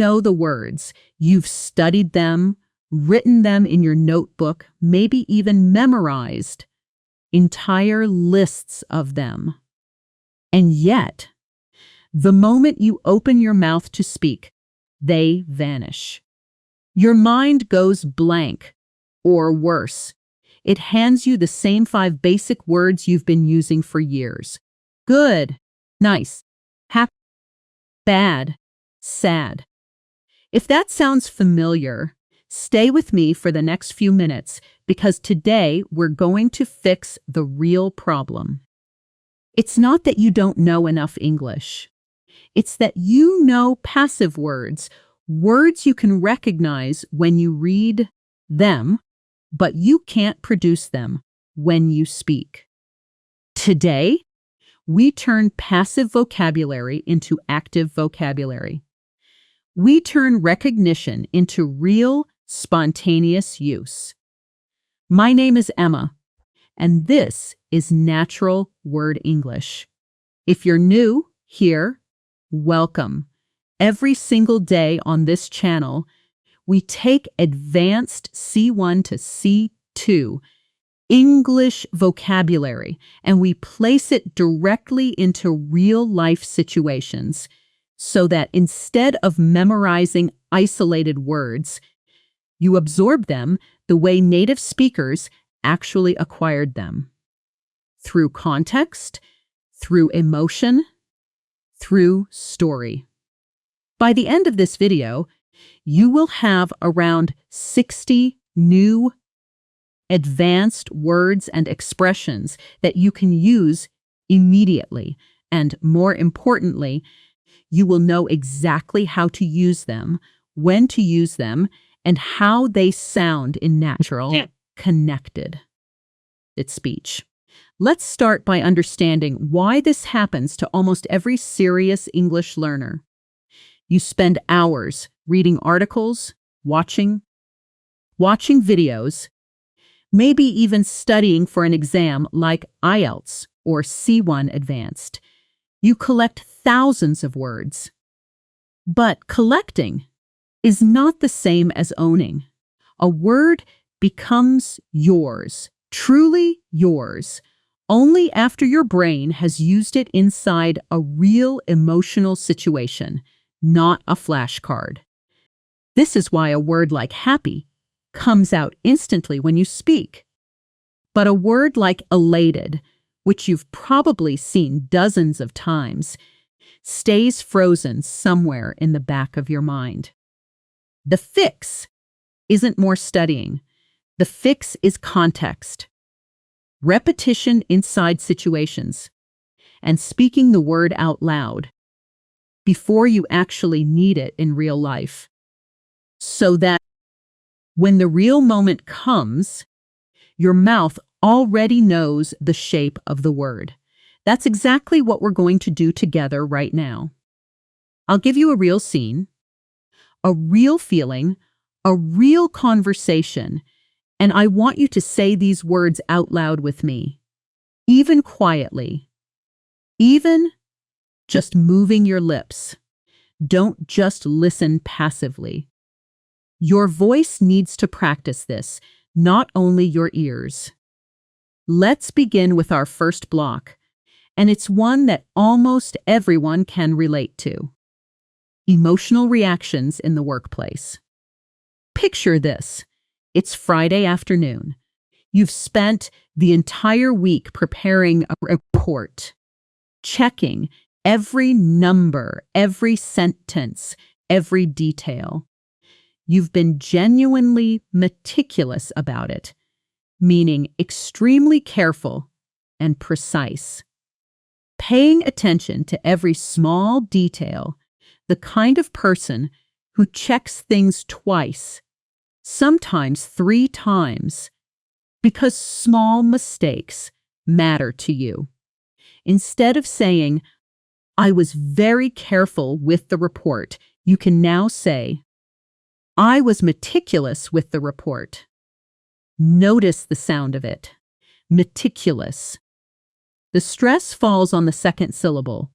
know the words. You've studied them, written them in your notebook, maybe even memorized entire lists of them. And yet, the moment you open your mouth to speak, they vanish. Your mind goes blank, or worse, it hands you the same 5 basic words you've been using for years. Good, nice, happy, bad, sad. If that sounds familiar, stay with me for the next few minutes because today we're going to fix the real problem. It's not that you don't know enough English. It's that you know passive words, words you can recognize when you read them, but you can't produce them when you speak. Today, we turn passive vocabulary into active vocabulary. We turn recognition into real, spontaneous use. My name is Emma, and this is Natural Word English. If you're new here, welcome. Every single day on this channel, we take advanced C1 to C2 English vocabulary and we place it directly into real-life situations so that instead of memorizing isolated words, you absorb them the way native speakers actually acquired them. Through context, through emotion, through story. By the end of this video, you will have around 60 new advanced words and expressions that you can use immediately. And more importantly, you will know exactly how to use them, when to use them, and how they sound in natural, connected speech. Let's start by understanding why this happens to almost every serious English learner. You spend hours reading articles, watching videos, maybe even studying for an exam like IELTS or C1 Advanced. You collect thousands of words. But collecting is not the same as owning. A word becomes yours, truly yours, only after your brain has used it inside a real emotional situation, not a flashcard. This is why a word like happy comes out instantly when you speak. But a word like elated, which you've probably seen dozens of times, stays frozen somewhere in the back of your mind. The fix isn't more studying. The fix is context, repetition inside situations, and speaking the word out loud before you actually need it in real life, so that when the real moment comes, your mouth already knows the shape of the word. That's exactly what we're going to do together right now. I'll give you a real scene, a real feeling, a real conversation, and I want you to say these words out loud with me, even quietly, even just moving your lips. Don't just listen passively. Your voice needs to practice this, not only your ears. Let's begin with our first block, and it's one that almost everyone can relate to. Emotional reactions in the workplace. Picture this. It's Friday afternoon. You've spent the entire week preparing a report, checking every number, every sentence, every detail. You've been genuinely meticulous about it, meaning extremely careful and precise. Paying attention to every small detail, the kind of person who checks things twice, sometimes 3 times, because small mistakes matter to you. Instead of saying, I was very careful with the report, you can now say, I was meticulous with the report. Notice the sound of it. Meticulous. The stress falls on the second syllable.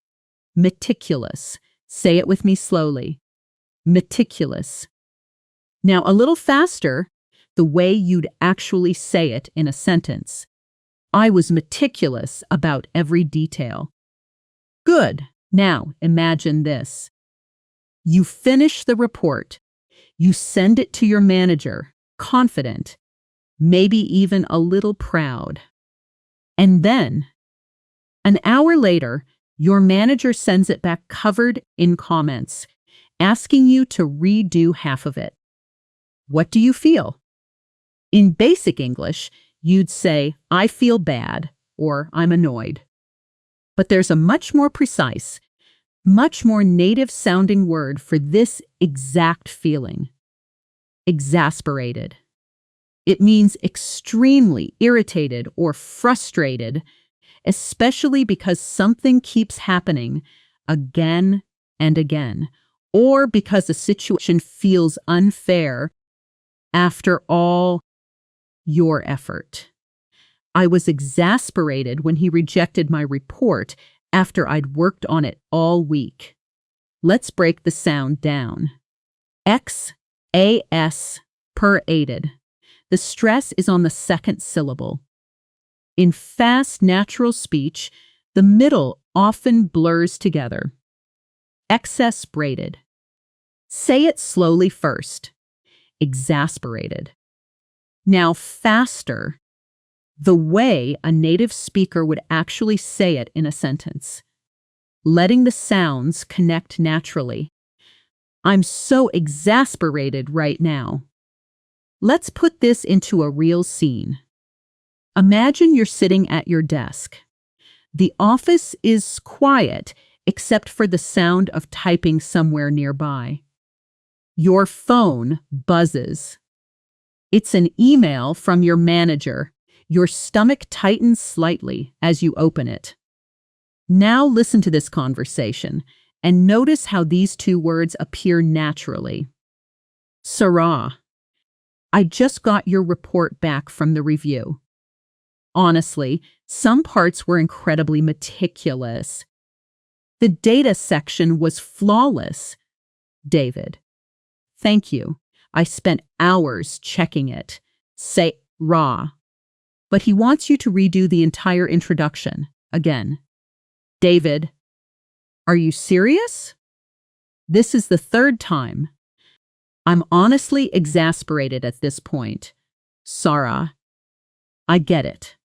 Meticulous. Say it with me slowly. meticulous. Now, a little faster, the way you'd actually say it in a sentence. I was meticulous about every detail. Good. Now, imagine this. You finish the report. You send it to your manager, confident, maybe even a little proud. And then, an hour later, your manager sends it back covered in comments, asking you to redo half of it. What do you feel? In basic English, you'd say, I feel bad, or I'm annoyed. But there's a much more precise, much more native-sounding word for this exact feeling. Exasperated. It means extremely irritated or frustrated, especially because something keeps happening again and again, or because a situation feels unfair after all your effort. I was exasperated when he rejected my report after I'd worked on it all week. Let's break the sound down. X-A-S-perated. The stress is on the second syllable. In fast, natural speech, the middle often blurs together. Exasperated. Say it slowly first. Exasperated. Now faster, the way a native speaker would actually say it in a sentence. Letting the sounds connect naturally. I'm so exasperated right now. Let's put this into a real scene. Imagine you're sitting at your desk. The office is quiet except for the sound of typing somewhere nearby. Your phone buzzes. It's an email from your manager. Your stomach tightens slightly as you open it. Now listen to this conversation and notice how these two words appear naturally. Sarah, I just got your report back from the review. Honestly, some parts were incredibly meticulous. The data section was flawless. David, thank you. I spent hours checking it. Say, raw. But he wants you to redo the entire introduction again. David, are you serious? This is the third time. I'm honestly exasperated at this point. Sarah, I get it.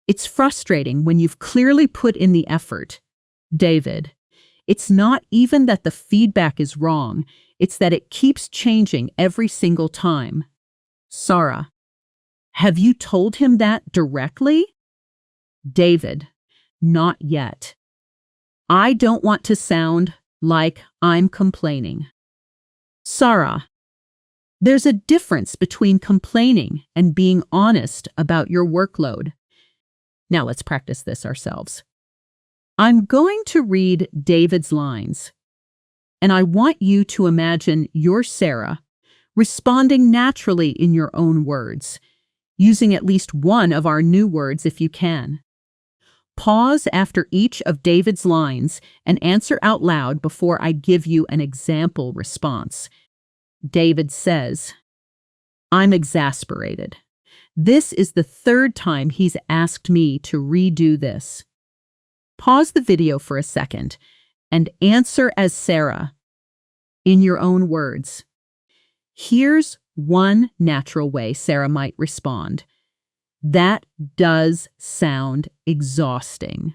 It's frustrating when you've clearly put in the effort. David, it's not even that the feedback is wrong, it's that it keeps changing every single time. Sarah, have you told him that directly? David, not yet. I don't want to sound like I'm complaining. Sarah, there's a difference between complaining and being honest about your workload. Now let's practice this ourselves. I'm going to read David's lines, and I want you to imagine you're Sarah, responding naturally in your own words, using at least one of our new words if you can. Pause after each of David's lines and answer out loud before I give you an example response. David says, I'm exasperated. This is the third time he's asked me to redo this. Pause the video for a second and answer as Sarah, in your own words. Here's one natural way Sarah might respond. That does sound exhausting.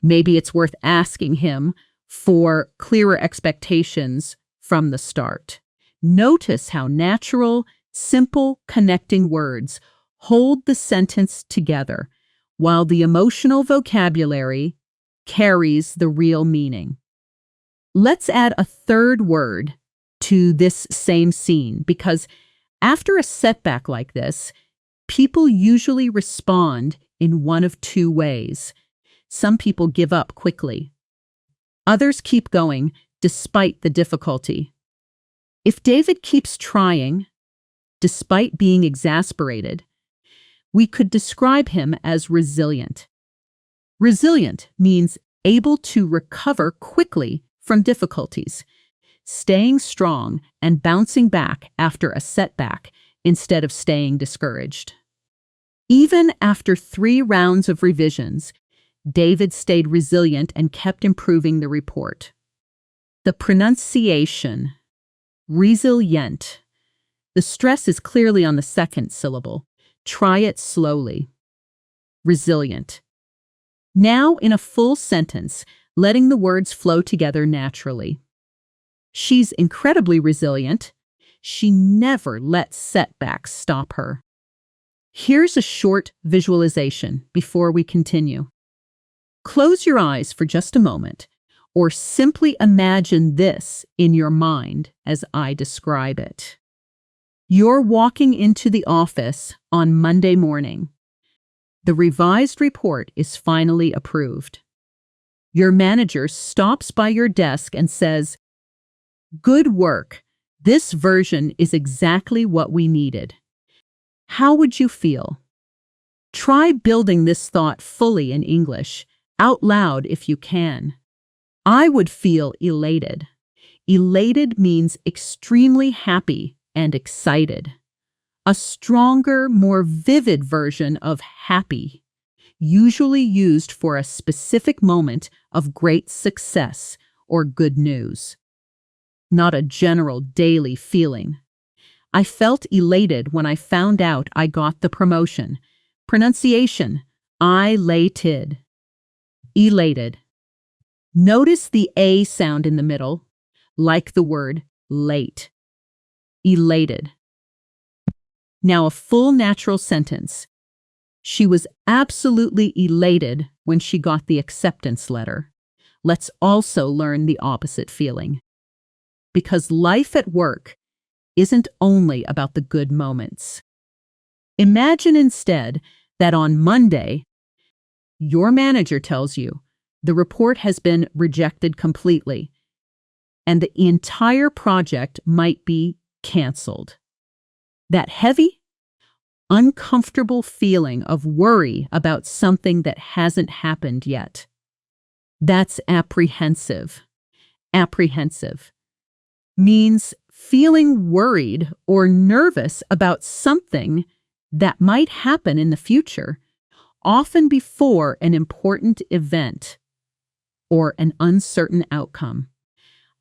Maybe it's worth asking him for clearer expectations from the start. Notice how natural, simple, connecting words hold the sentence together, while the emotional vocabulary carries the real meaning. Let's add a third word to this same scene, because after a setback like this, people usually respond in one of two ways. Some people give up quickly. Others keep going despite the difficulty. If David keeps trying, despite being exasperated, we could describe him as resilient. Resilient means able to recover quickly from difficulties. staying strong and bouncing back after a setback instead of staying discouraged. Even after 3 rounds of revisions, David stayed resilient and kept improving the report. The pronunciation, resilient. The stress is clearly on the second syllable. Try it slowly. Resilient. Now in a full sentence, letting the words flow together naturally. She's incredibly resilient. She never lets setbacks stop her. Here's a short visualization before we continue. Close your eyes for just a moment, or simply imagine this in your mind as I describe it. You're walking into the office on Monday morning. The revised report is finally approved. Your manager stops by your desk and says, "Good work. This version is exactly what we needed." How would you feel? Try building this thought fully in English, out loud if you can. I would feel elated. Elated means extremely happy and excited. A stronger, more vivid version of happy, usually used for a specific moment of great success or good news. Not a general daily feeling. I felt elated when I found out I got the promotion. Pronunciation, I-lated. Elated. Notice the A sound in the middle, like the word late. Elated. Now a full natural sentence. She was absolutely elated when she got the acceptance letter. Let's also learn the opposite feeling. Because life at work isn't only about the good moments. Imagine instead that on Monday, your manager tells you the report has been rejected completely and the entire project might be canceled. That heavy, uncomfortable feeling of worry about something that hasn't happened yet. That's apprehensive. Apprehensive means feeling worried or nervous about something that might happen in the future, often before an important event or an uncertain outcome.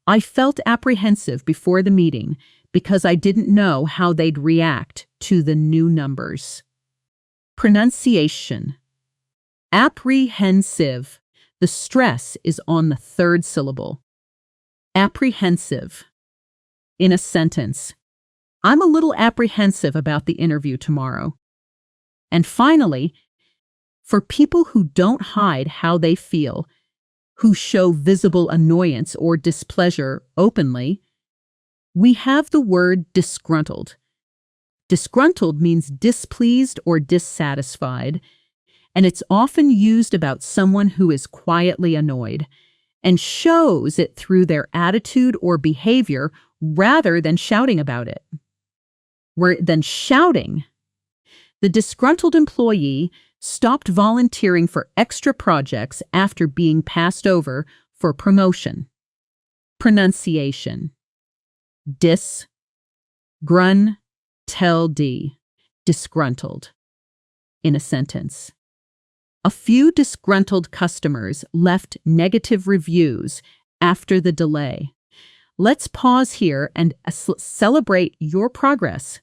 I felt apprehensive before the meeting because I didn't know how they'd react to the new numbers. Pronunciation. Apprehensive. The stress is on the third syllable. Apprehensive. In a sentence, I'm a little apprehensive about the interview tomorrow. And finally, for people who don't hide how they feel, who show visible annoyance or displeasure openly, we have the word disgruntled. Disgruntled means displeased or dissatisfied, and it's often used about someone who is quietly annoyed and shows it through their attitude or behavior rather than shouting about it. The disgruntled employee stopped volunteering for extra projects after being passed over for promotion. Pronunciation. Disgruntled. In a sentence. A few disgruntled customers left negative reviews after the delay. Let's pause here and celebrate your progress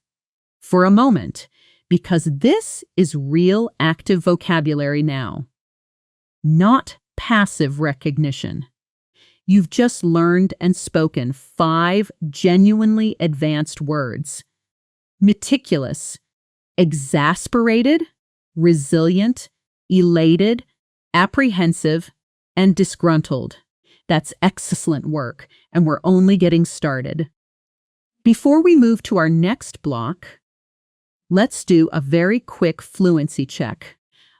for a moment, because this is real active vocabulary now, not passive recognition. You've just learned and spoken 5 genuinely advanced words: meticulous, exasperated, resilient, elated, apprehensive, and disgruntled. That's excellent work, and we're only getting started. Before we move to our next block, let's do a very quick fluency check.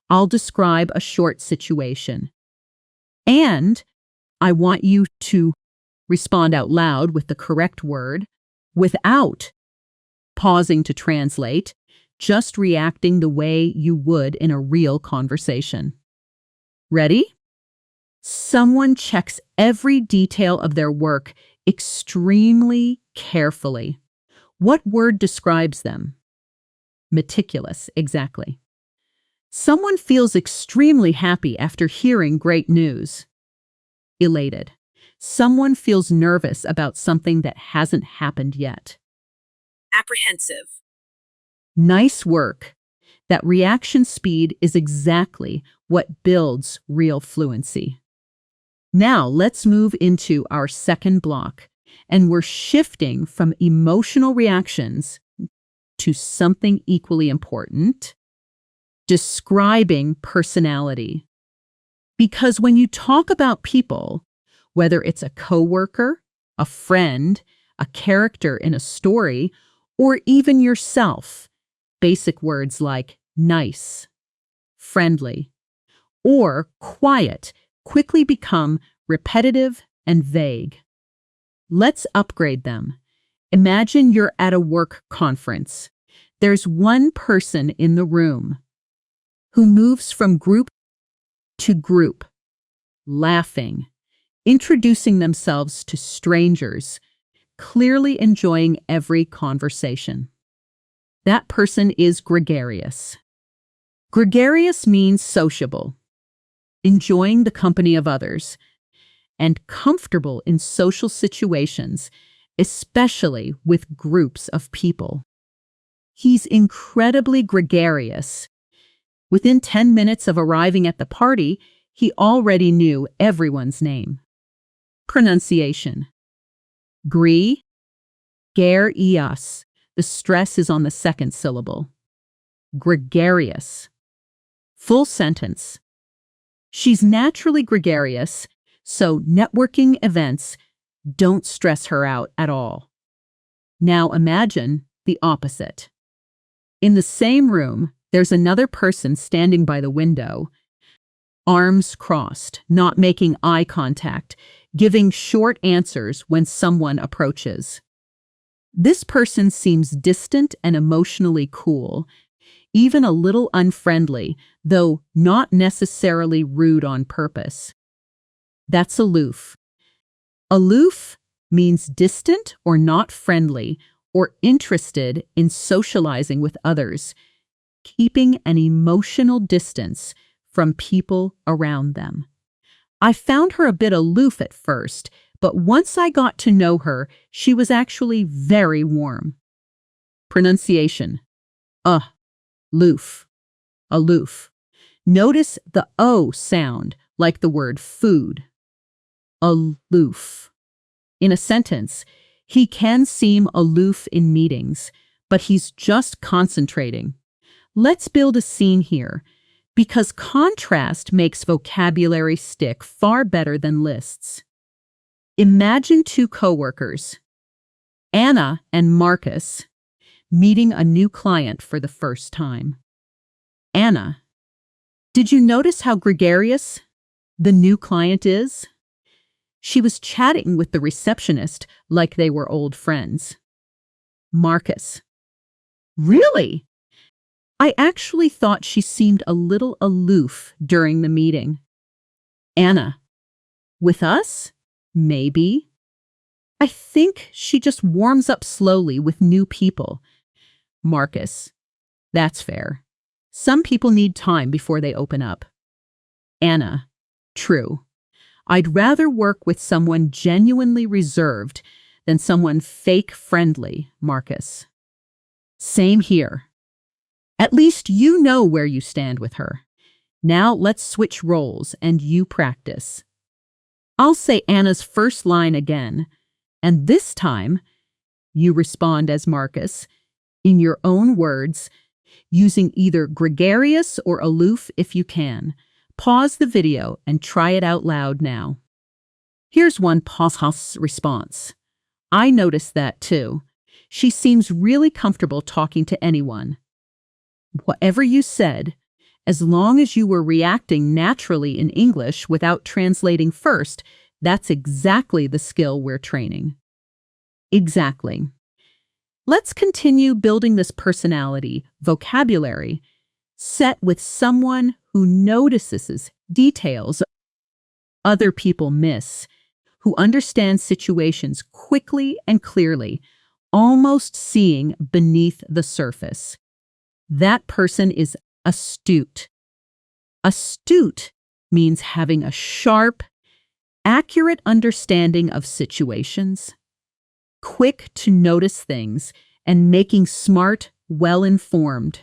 I'll describe a short situation. And I want you to respond out loud with the correct word without pausing to translate, just reacting the way you would in a real conversation. Ready? Someone checks every detail of their work extremely carefully. What word describes them? Meticulous, exactly. Someone feels extremely happy after hearing great news. Elated. Someone feels nervous about something that hasn't happened yet. Apprehensive. Nice work. That reaction speed is exactly what builds real fluency. Now let's move into our second block, and we're shifting from emotional reactions to something equally important, describing personality. Because when you talk about people, whether it's a coworker, a friend, a character in a story, or even yourself, basic words like nice, friendly, or quiet quickly become repetitive and vague. Let's upgrade them. Imagine you're at a work conference. There's one person in the room who moves from group to group, laughing, introducing themselves to strangers, clearly enjoying every conversation. That person is gregarious. Gregarious means sociable, enjoying the company of others, and comfortable in social situations, especially with groups of people. He's incredibly gregarious. Within 10 minutes of arriving at the party, he already knew everyone's name. Pronunciation. Gregarious. The stress is on the second syllable. Gregarious. Full sentence. She's naturally gregarious, so networking events don't stress her out at all. Now imagine the opposite. In the same room, there's another person standing by the window, arms crossed, not making eye contact, giving short answers when someone approaches. This person seems distant and emotionally cool, even a little unfriendly, though not necessarily rude on purpose. That's aloof. Aloof means distant or not friendly or interested in socializing with others, keeping an emotional distance from people around them. I found her a bit aloof at first, but once I got to know her, she was actually very warm. Pronunciation. Loof. Aloof. Notice the O sound, like the word food. Aloof. In a sentence, he can seem aloof in meetings, but he's just concentrating. Let's build a scene here, because contrast makes vocabulary stick far better than lists. Imagine two coworkers, Anna and Marcus, meeting a new client for the first time. Anna, did you notice how gregarious the new client is? She was chatting with the receptionist like they were old friends. Marcus, really? I actually thought she seemed a little aloof during the meeting. Anna, with us? Maybe. I think she just warms up slowly with new people. Marcus, that's fair. Some people need time before they open up. Anna, true. I'd rather work with someone genuinely reserved than someone fake friendly, Marcus. Same here. At least you know where you stand with her. Now let's switch roles and you practice. I'll say Anna's first line again, and this time you respond as Marcus, in your own words, using either gregarious or aloof if you can. Pause the video and try it out loud now. Here's one pause response. I noticed that too. She seems really comfortable talking to anyone. Whatever you said, as long as you were reacting naturally in English without translating first, that's exactly the skill we're training. Exactly. Let's continue building this personality, vocabulary, set with someone who notices details other people miss, who understands situations quickly and clearly, almost seeing beneath the surface. That person is astute. Astute means having a sharp, accurate understanding of situations, quick to notice things, and making smart, well-informed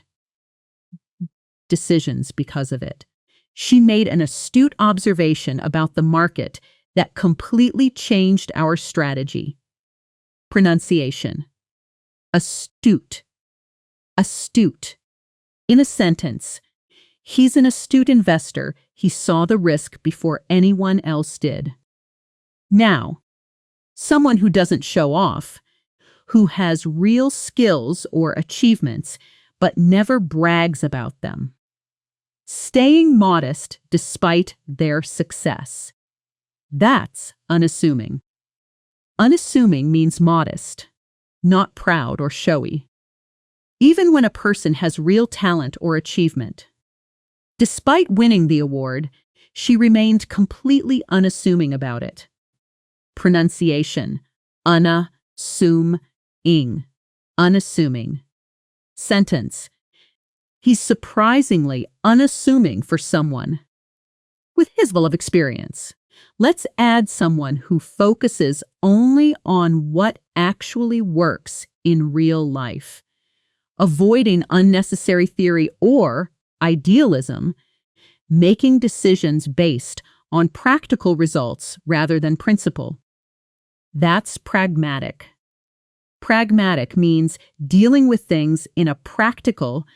decisions because of it. She made an astute observation about the market that completely changed our strategy. Pronunciation. Astute. Astute. In a sentence, he's an astute investor. He saw the risk before anyone else did. Now, someone who doesn't show off, who has real skills or achievements, but never brags about them. Staying modest despite their success. That's unassuming. Unassuming means modest, not proud or showy. Even when a person has real talent or achievement. Despite winning the award, she remained completely unassuming about it. Pronunciation. Unassuming. Unassuming. Sentence. He's surprisingly unassuming for someone with his level of experience. Let's add someone who focuses only on what actually works in real life, avoiding unnecessary theory or idealism, making decisions based on practical results rather than principle. That's pragmatic. Pragmatic means dealing with things in a practical,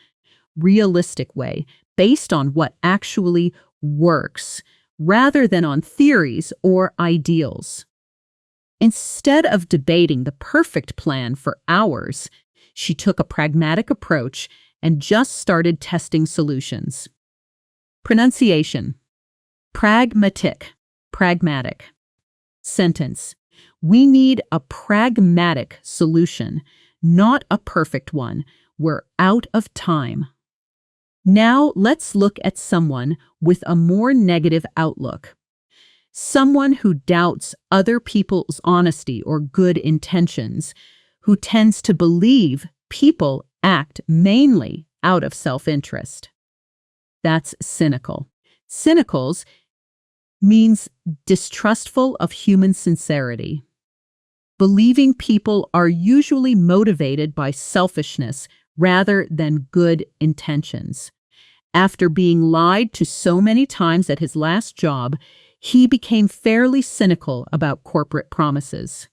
realistic way, based on what actually works, rather than on theories or ideals. Instead of debating the perfect plan for hours, she took a pragmatic approach and just started testing solutions. Pronunciation. Pragmatic. Pragmatic. Sentence. We need a pragmatic solution, not a perfect one. We're out of time. Now let's look at someone with a more negative outlook. Someone who doubts other people's honesty or good intentions, who tends to believe people act mainly out of self-interest. That's cynical. Cynicals means distrustful of human sincerity. Believing people are usually motivated by selfishness rather than good intentions. After being lied to so many times at his last job, he became fairly cynical about corporate promises.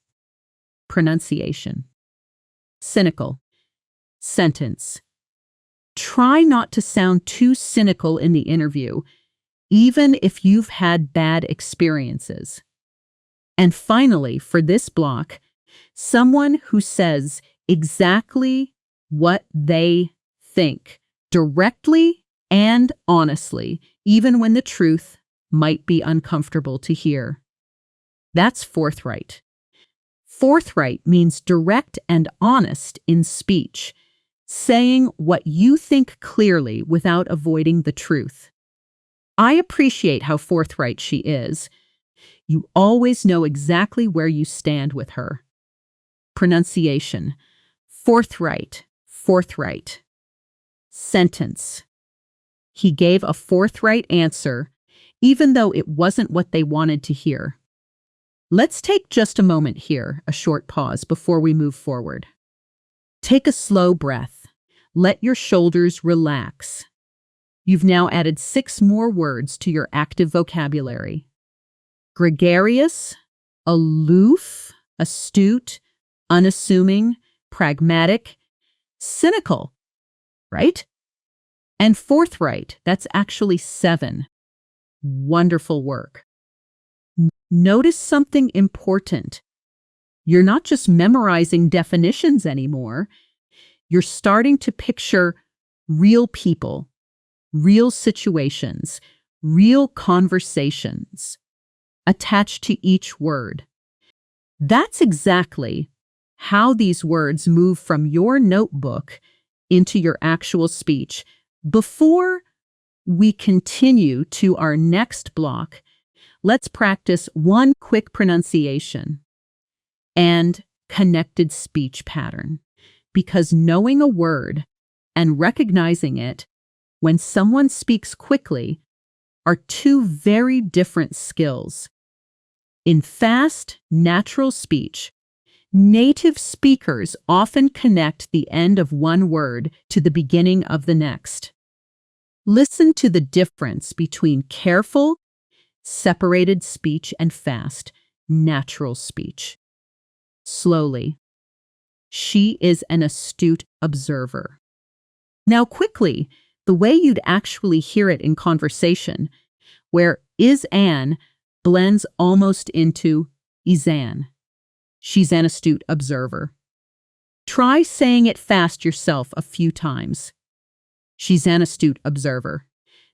Pronunciation. Cynical. Sentence. Try not to sound too cynical in the interview, even if you've had bad experiences. And finally, for this block, someone who says exactly what they think, directly and honestly, even when the truth might be uncomfortable to hear. That's forthright. Forthright means direct and honest in speech, saying what you think clearly without avoiding the truth. I appreciate how forthright she is. You always know exactly where you stand with her. Pronunciation. Forthright. Forthright. Sentence. He gave a forthright answer, even though it wasn't what they wanted to hear. Let's take just a moment here, a short pause before we move forward. Take a slow breath. Let your shoulders relax. You've now added 6 more words to your active vocabulary. Gregarious, aloof, astute, unassuming, pragmatic, cynical, right? And forthright, that's actually 7. Wonderful work. Notice something important. You're not just memorizing definitions anymore. You're starting to picture real people, real situations, real conversations attached to each word. That's exactly how these words move from your notebook into your actual speech. Before we continue to our next block, let's practice one quick pronunciation and connected speech pattern. Because knowing a word and recognizing it when someone speaks quickly are two very different skills. In fast, natural speech, native speakers often connect the end of one word to the beginning of the next. Listen to the difference between careful, separated speech and fast, natural speech. Slowly. She is an astute observer. Now quickly, the way you'd actually hear it in conversation, where is Anne blends almost into is Anne. She's an astute observer. Try saying it fast yourself a few times. She's an astute observer.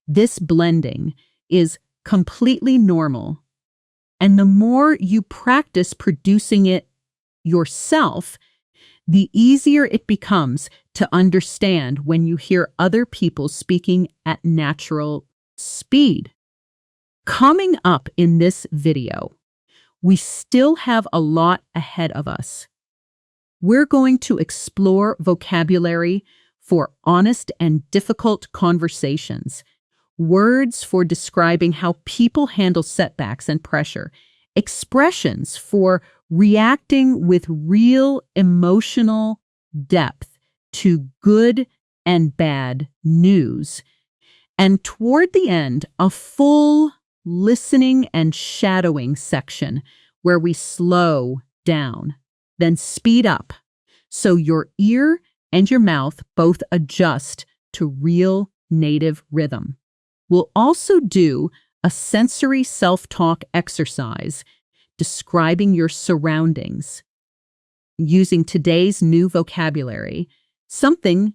This blending is completely normal. And the more you practice producing it yourself, the easier it becomes to understand when you hear other people speaking at natural speed. Coming up in this video, we still have a lot ahead of us. We're going to explore vocabulary for honest and difficult conversations, words for describing how people handle setbacks and pressure, expressions for reacting with real emotional depth to good and bad news, and toward the end, a full listening and shadowing section where we slow down, then speed up, so your ear and your mouth both adjust to real native rhythm. We'll also do a sensory self-talk exercise describing your surroundings using today's new vocabulary, something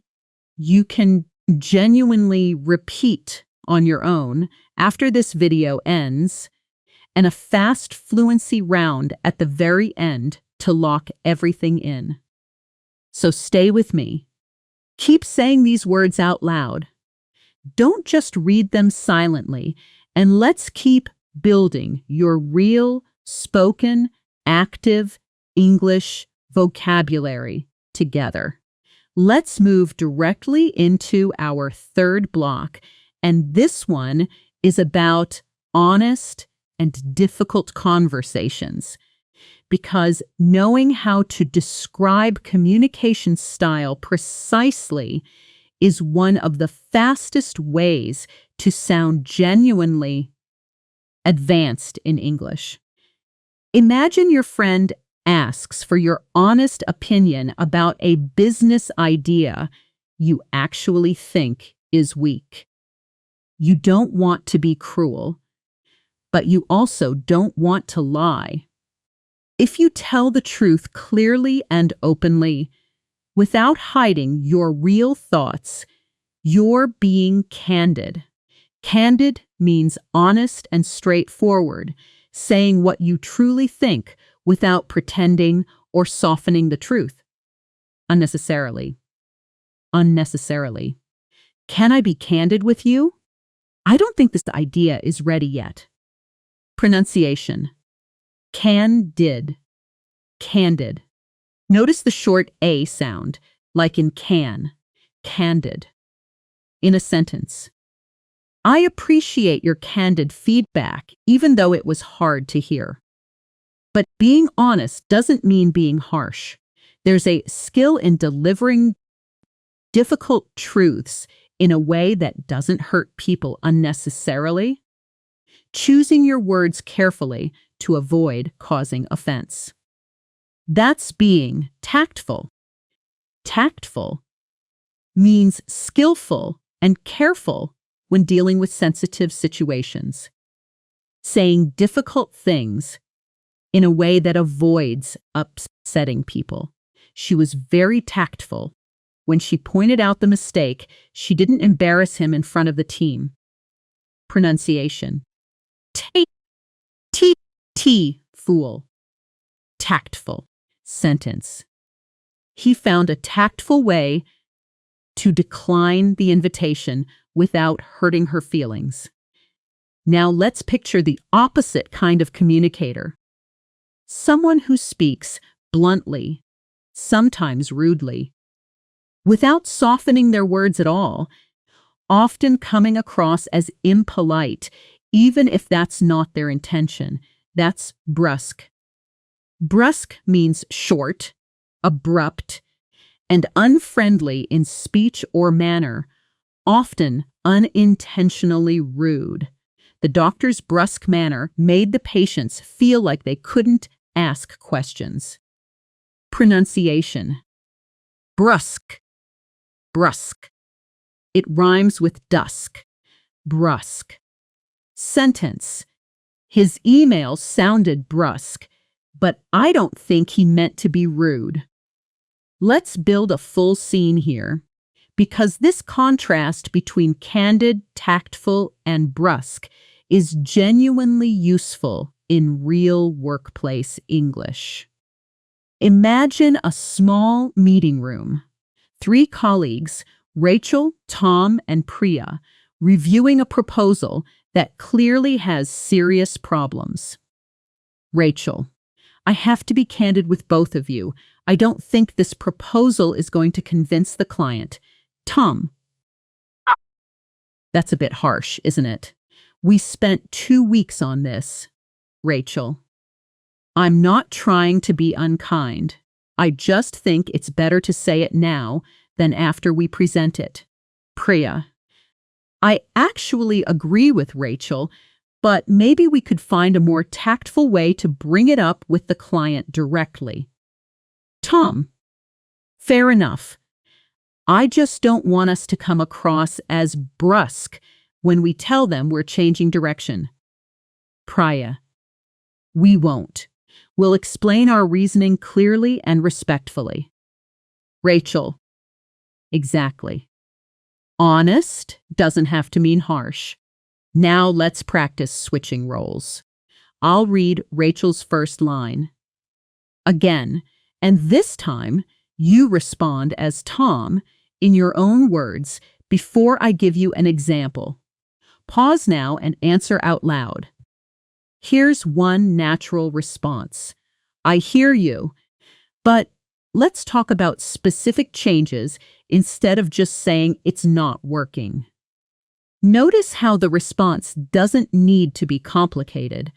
you can genuinely repeat on your own after this video ends, and a fast fluency round at the very end to lock everything in. So stay with me. Keep saying these words out loud. Don't just read them silently, and let's keep building your real, spoken, active English vocabulary together. Let's move directly into our third block, and this one is about honest and difficult conversations, because knowing how to describe communication style precisely is one of the fastest ways to sound genuinely advanced in English. Imagine your friend asks for your honest opinion about a business idea you actually think is weak. You don't want to be cruel, but you also don't want to lie. If you tell the truth clearly and openly, without hiding your real thoughts, you're being candid. Candid means honest and straightforward, saying what you truly think without pretending or softening the truth. Unnecessarily. Unnecessarily. Can I be candid with you? I don't think this idea is ready yet. Pronunciation. Candid. Candid. Notice the short A sound, like in can. Candid. In a sentence. I appreciate your candid feedback, even though it was hard to hear. But being honest doesn't mean being harsh. There's a skill in delivering difficult truths in a way that doesn't hurt people unnecessarily, choosing your words carefully to avoid causing offense. That's being tactful. Tactful means skillful and careful when dealing with sensitive situations, saying difficult things in a way that avoids upsetting people. She was very tactful. When she pointed out the mistake, she didn't embarrass him in front of the team. Pronunciation. T, fool. Tactful. Sentence. He found a tactful way to decline the invitation without hurting her feelings. Now let's picture the opposite kind of communicator. Someone who speaks bluntly, sometimes rudely, without softening their words at all, often coming across as impolite, even if that's not their intention. That's brusque. Brusque means short, abrupt, and unfriendly in speech or manner, often unintentionally rude. The doctor's brusque manner made the patients feel like they couldn't ask questions. Pronunciation. Brusque. Brusque. It rhymes with dusk. Brusque. Sentence. His email sounded brusque, but I don't think he meant to be rude. Let's build a full scene here, because this contrast between candid, tactful, and brusque is genuinely useful in real workplace English. Imagine a small meeting room. 3 colleagues, Rachel, Tom, and Priya, reviewing a proposal that clearly has serious problems. Rachel, I have to be candid with both of you. I don't think this proposal is going to convince the client. Tom, that's a bit harsh, isn't it? We spent 2 weeks on this. Rachel, I'm not trying to be unkind. I just think it's better to say it now than after we present it. Priya, I actually agree with Rachel, but maybe we could find a more tactful way to bring it up with the client directly. Tom, fair enough. I just don't want us to come across as brusque when we tell them we're changing direction. Priya, we won't. We'll explain our reasoning clearly and respectfully. Rachel, exactly. Honest doesn't have to mean harsh. Now let's practice switching roles. I'll read Rachel's first line again, and this time you respond as Tom in your own words before I give you an example. Pause now and answer out loud. Here's one natural response. I hear you, but let's talk about specific changes instead of just saying it's not working. Notice how the response doesn't need to be complicated.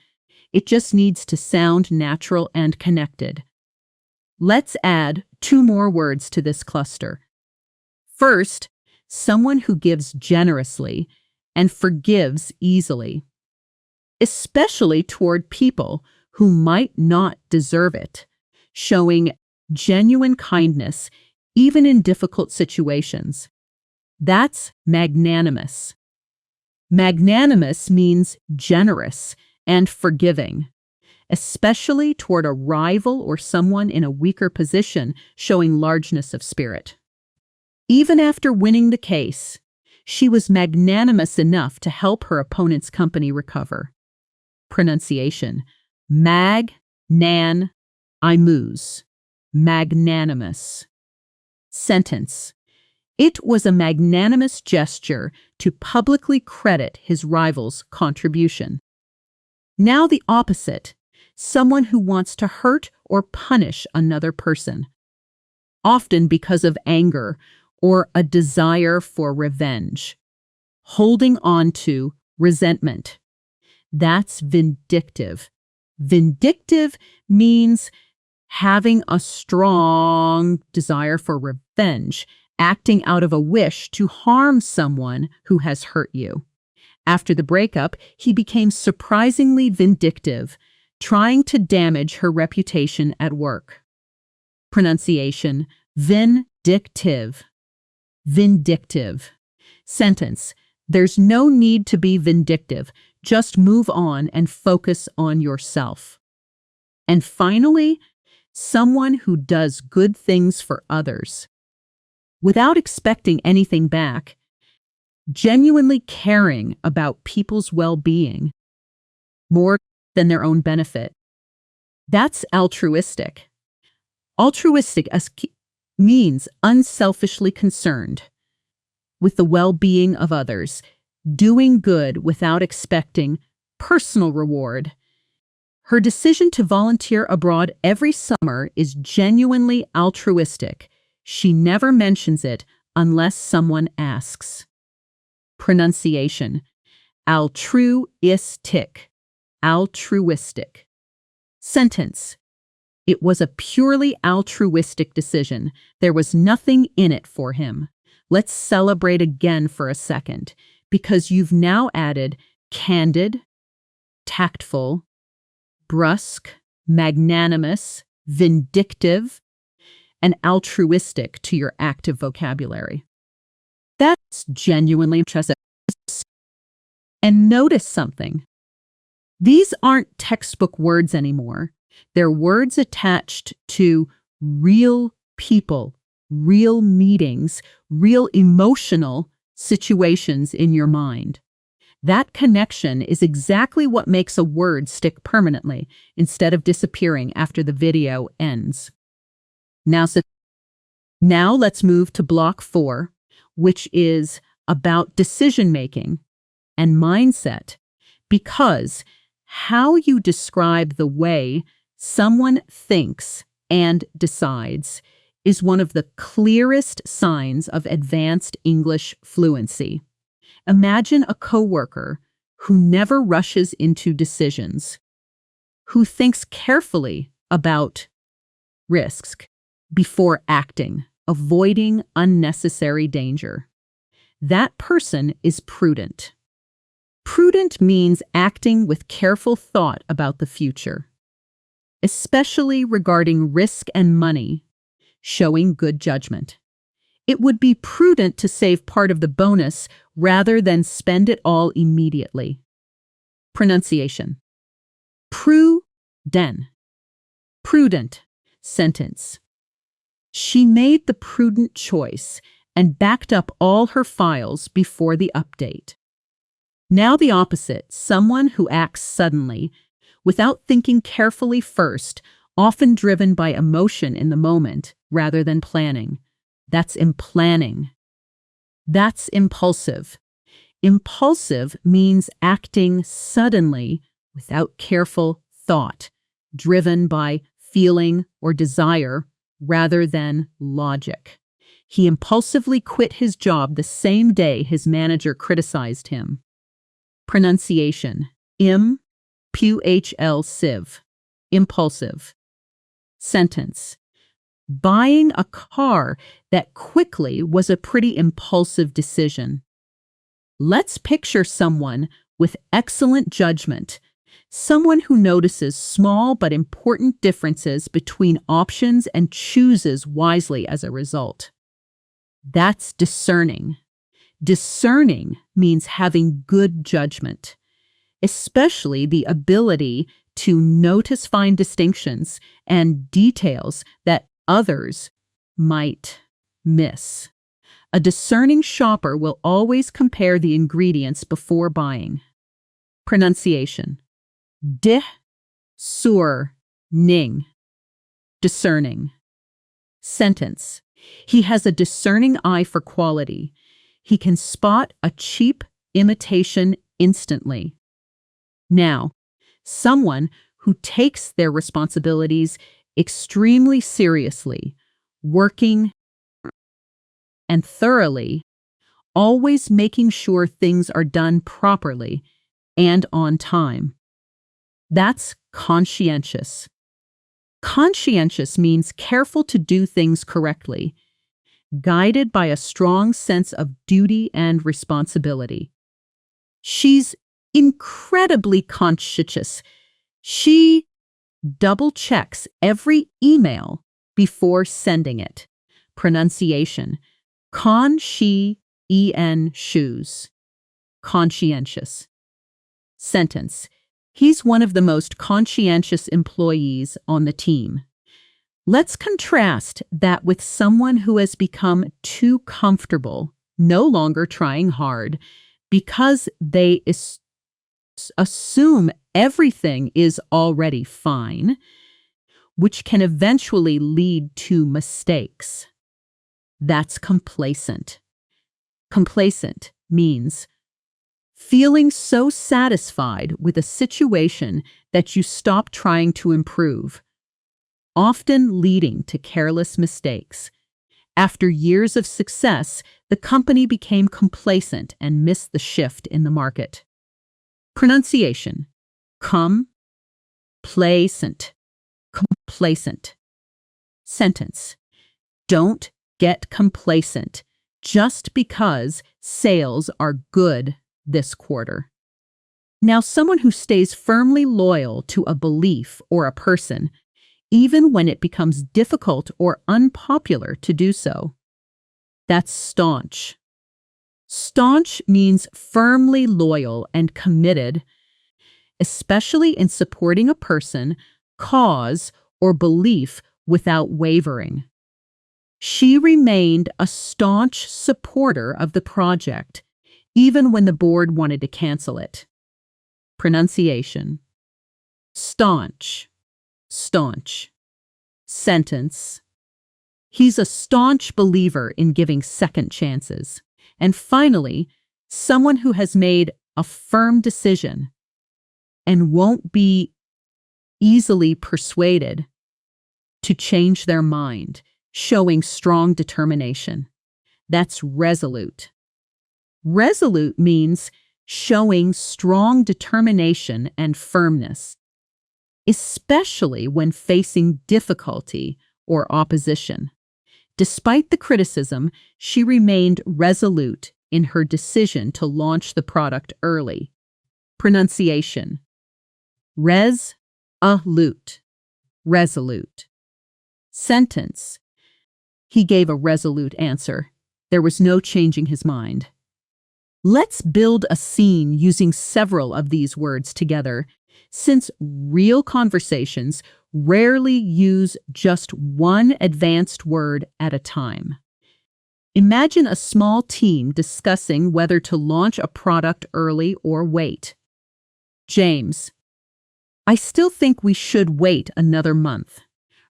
It just needs to sound natural and connected. Let's add 2 more words to this cluster. First, someone who gives generously and forgives easily, especially toward people who might not deserve it, showing genuine kindness even in difficult situations. That's magnanimous. Magnanimous means generous and forgiving, especially toward a rival or someone in a weaker position, showing largeness of spirit. Even after winning the case, she was magnanimous enough to help her opponent's company recover. Pronunciation. Mag-nan-I-moose. Magnanimous. Sentence. It was a magnanimous gesture to publicly credit his rival's contribution. Now the opposite, someone who wants to hurt or punish another person, often because of anger or a desire for revenge, holding on to resentment. That's vindictive. Vindictive means having a strong desire for revenge, acting out of a wish to harm someone who has hurt you. After the breakup, he became surprisingly vindictive, trying to damage her reputation at work. Pronunciation. Vindictive. Vindictive. Sentence. There's no need to be vindictive. Just move on and focus on yourself. And finally, someone who does good things for others without expecting anything back, genuinely caring about people's well-being more than their own benefit. That's altruistic. Altruistic means unselfishly concerned with the well-being of others, doing good without expecting personal reward. Her decision to volunteer abroad every summer is genuinely altruistic. She never mentions it unless someone asks. Pronunciation: altruistic. Altruistic. Sentence: it was a purely altruistic decision. There was nothing in it for him. Let's celebrate again for a second, because you've now added candid, tactful, brusque, magnanimous, vindictive, and altruistic to your active vocabulary. That's genuinely impressive. And notice something. These aren't textbook words anymore. They're words attached to real people, real meetings, real emotional situations in your mind. That connection is exactly what makes a word stick permanently instead of disappearing after the video ends. Now let's move to block 4, which is about decision-making and mindset, because how you describe the way someone thinks and decides is one of the clearest signs of advanced English fluency. Imagine a coworker who never rushes into decisions, who thinks carefully about risks before acting, avoiding unnecessary danger. That person is prudent. Prudent means acting with careful thought about the future, especially regarding risk and money, showing good judgment. It would be prudent to save part of the bonus rather than spend it all immediately. Pronunciation: prudent. Prudent. Sentence: she made the prudent choice and backed up all her files before the update. Now the opposite, someone who acts suddenly, without thinking carefully first, often driven by emotion in the moment rather than planning. That's implanning. That's impulsive. Impulsive means acting suddenly without careful thought, driven by feeling or desire rather than logic. He impulsively quit his job the same day his manager criticized him. Pronunciation: impulsive. Impulsive. Sentence: buying a car that quickly was a pretty impulsive decision. Let's picture someone with excellent judgment, someone who notices small but important differences between options and chooses wisely as a result. That's discerning. Discerning means having good judgment, especially the ability to notice fine distinctions and details that others might miss. A discerning shopper will always compare the ingredients before buying. Pronunciation: discerning. Discerning. Sentence: he has a discerning eye for quality. He can spot a cheap imitation instantly. Now, someone who takes their responsibilities extremely seriously, working and thoroughly, always making sure things are done properly and on time. That's conscientious. Conscientious means careful to do things correctly, guided by a strong sense of duty and responsibility. She's incredibly conscientious. She double-checks every email before sending it. Pronunciation: shoes. Conscientious. Sentence: he's one of the most conscientious employees on the team. Let's contrast that with someone who has become too comfortable, no longer trying hard, because they assume everything is already fine, which can eventually lead to mistakes. That's complacent. Complacent means Feeling so satisfied with a situation that you stop trying to improve, often leading to careless mistakes. After years of success, the company became complacent and missed the shift in the market. Pronunciation: complacent, complacent. Sentence: don't get complacent just because sales are good this quarter. Now, someone who stays firmly loyal to a belief or a person, even when it becomes difficult or unpopular to do so. That's staunch. Staunch means firmly loyal and committed, especially in supporting a person, cause, or belief without wavering. She remained a staunch supporter of the project, even when the board wanted to cancel it. Pronunciation: staunch, staunch. Sentence: he's a staunch believer in giving second chances. And finally, someone who has made a firm decision and won't be easily persuaded to change their mind, showing strong determination. That's resolute. Resolute means showing strong determination and firmness, especially when facing difficulty or opposition. Despite the criticism, she remained resolute in her decision to launch the product early. Pronunciation: resolute, resolute. Sentence: he gave a resolute answer. There was no changing his mind. Let's build a scene using several of these words together, since real conversations rarely use just one advanced word at a time. Imagine a small team discussing whether to launch a product early or wait. James: I still think we should wait another month.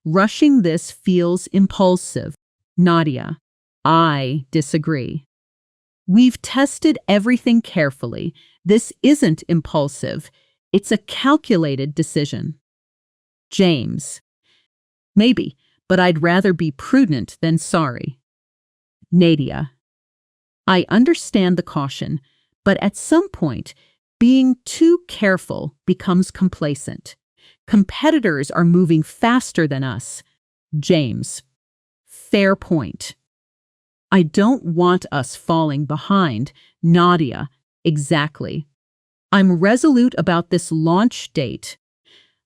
Rushing this feels impulsive. Nadia: I disagree. We've tested everything carefully. This isn't impulsive. It's a calculated decision. James: maybe, but I'd rather be prudent than sorry. Nadia: I understand the caution, but at some point, being too careful becomes complacent. Competitors are moving faster than us. James: fair point. I don't want us falling behind. Nadia: exactly. I'm resolute about this launch date,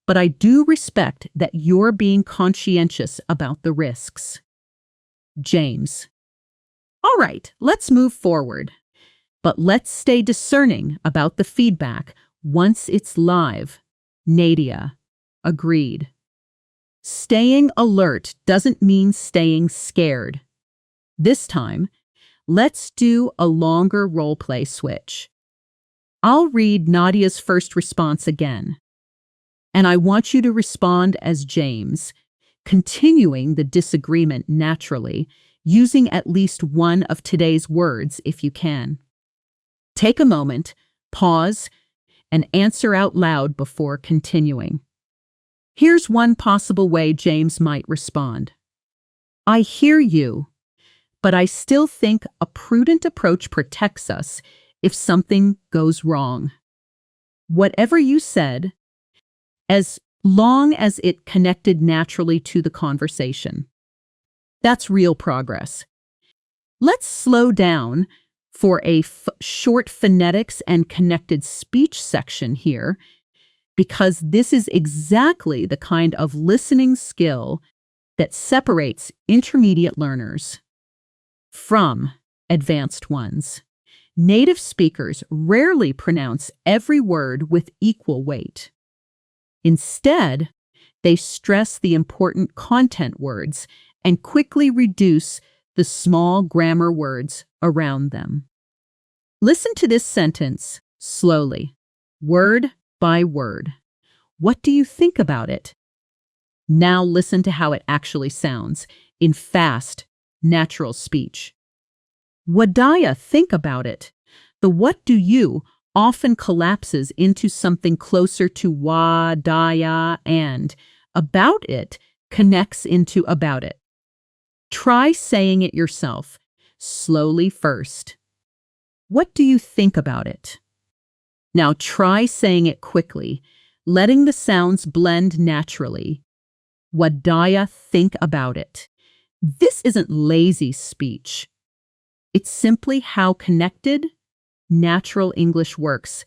but I do respect that you're being conscientious about the risks. James: all right, let's move forward. But let's stay discerning about the feedback once it's live. Nadia: agreed. Staying alert doesn't mean staying scared. This time, let's do a longer role-play switch. I'll read Nadia's first response again, and I want you to respond as James, continuing the disagreement naturally, using at least one of today's words if you can. Take a moment, pause, and answer out loud before continuing. Here's one possible way James might respond. I hear you, but I still think a prudent approach protects us if something goes wrong. Whatever you said, as long as it connected naturally to the conversation. That's real progress. Let's slow down for a short phonetics and connected speech section here, because this is exactly the kind of listening skill that separates intermediate learners from advanced ones. Native speakers rarely pronounce every word with equal weight. Instead, they stress the important content words and quickly reduce the small grammar words around them. Listen to this sentence slowly, word by word. What do you think about it? Now listen to how it actually sounds in fast, natural speech. What do you think about it? The what do you often collapses into something closer to wa, daya, and about it connects into about it. Try saying it yourself, slowly first. What do you think about it? Now try saying it quickly, letting the sounds blend naturally. Wadaya, think about it. This isn't lazy speech. It's simply how connected, natural English works,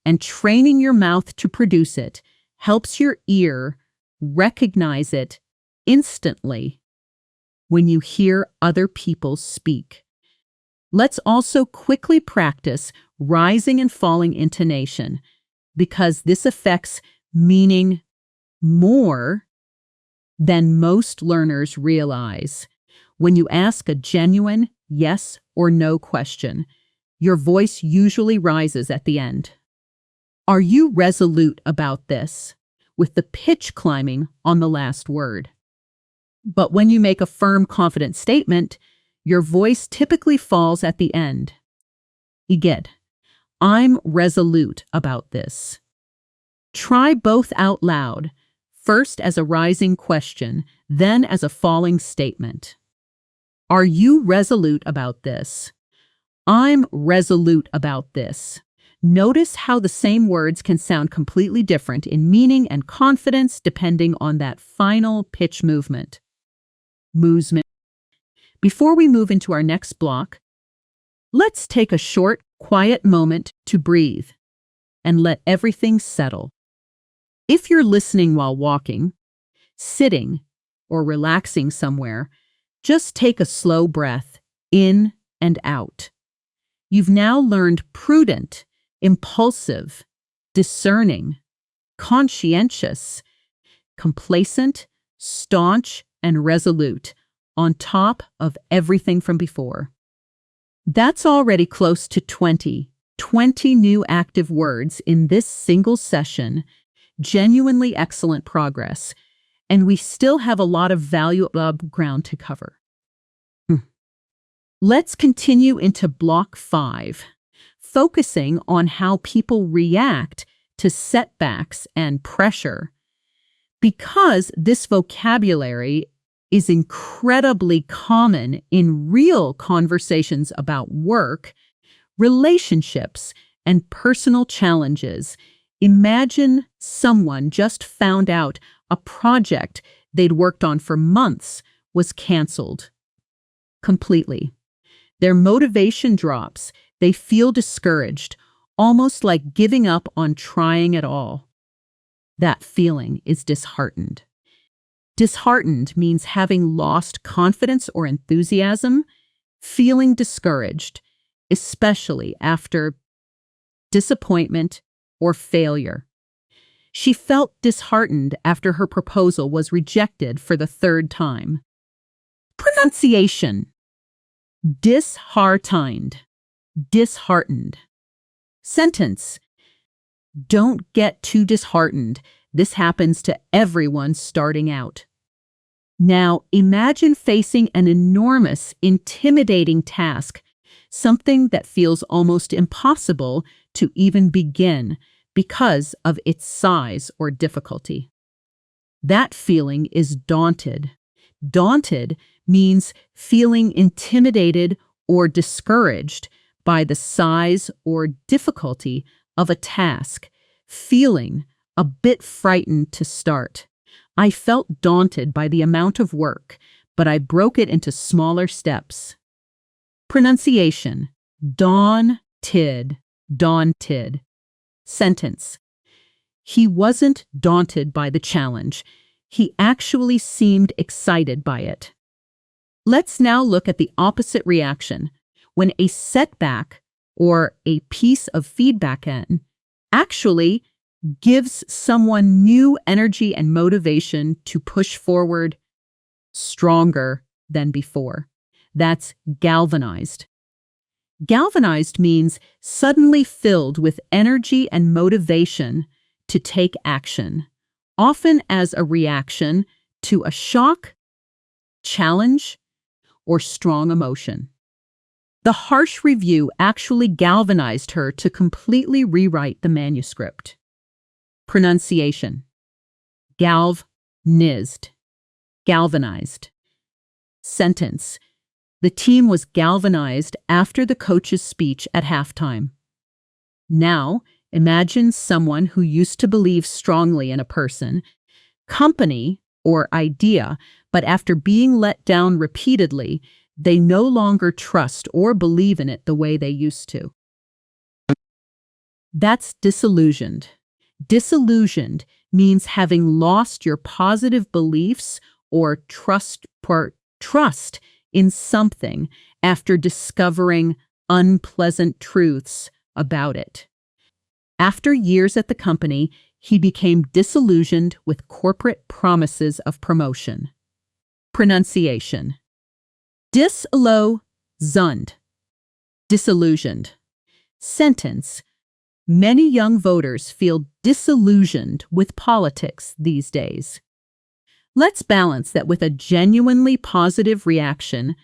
and training your mouth to produce it helps your ear recognize it instantly when you hear other people speak. Let's also quickly practice rising and falling intonation because this affects meaning more than most learners realize. When you ask a genuine yes or no question, your voice usually rises at the end. Are you resolute about this? With the pitch climbing on the last word. But when you make a firm, confident statement, your voice typically falls at the end. Iged, I'm resolute about this. Try both out loud, first as a rising question, then as a falling statement. Are you resolute about this? I'm resolute about this. Notice how the same words can sound completely different in meaning and confidence depending on that final pitch movement. Before we move into our next block, let's take a short, quiet moment to breathe and let everything settle. If you're listening while walking, sitting, or relaxing somewhere, just take a slow breath in and out. You've now learned prudent, impulsive, discerning, conscientious, complacent, staunch, and resolute, on top of everything from before. That's already close to 20 new active words in this single session, genuinely excellent progress, and we still have a lot of valuable ground to cover. Let's continue into Block 5, focusing on how people react to setbacks and pressure. Because this vocabulary is incredibly common in real conversations about work, relationships, and personal challenges. Imagine someone just found out a project they'd worked on for months was canceled completely. Their motivation drops. They feel discouraged, almost like giving up on trying at all. That feeling is disheartened. Disheartened means having lost confidence or enthusiasm, feeling discouraged, especially after disappointment or failure. She felt disheartened after her proposal was rejected for the third time. Pronunciation. Disheartened. Disheartened. Sentence. Don't get too disheartened. This happens to everyone starting out. Now, imagine facing an enormous, intimidating task, something that feels almost impossible to even begin because of its size or difficulty. That feeling is daunted. Daunted means feeling intimidated or discouraged by the size or difficulty of a task, feeling a bit frightened to start. I felt daunted by the amount of work, but I broke it into smaller steps. Pronunciation. Daunted. Daunted. Sentence. He wasn't daunted by the challenge. He actually seemed excited by it. Let's now look at the opposite reaction. When a setback or a piece of feedback actually gives someone new energy and motivation to push forward stronger than before. That's galvanized. Galvanized means suddenly filled with energy and motivation to take action, often as a reaction to a shock, challenge, or strong emotion. The harsh review actually galvanized her to completely rewrite the manuscript. Pronunciation. Galvanized. Galvanized. Sentence. The team was galvanized after the coach's speech at halftime. Now, imagine someone who used to believe strongly in a person, company, or idea, but after being let down repeatedly, they no longer trust or believe in it the way they used to. That's disillusioned. Disillusioned means having lost your positive beliefs or trust in something after discovering unpleasant truths about it. After years at the company, he became disillusioned with corporate promises of promotion. Pronunciation. Disillusioned. Disillusioned. Sentence. Many young voters feel disillusioned with politics these days. Let's balance that with a genuinely positive reaction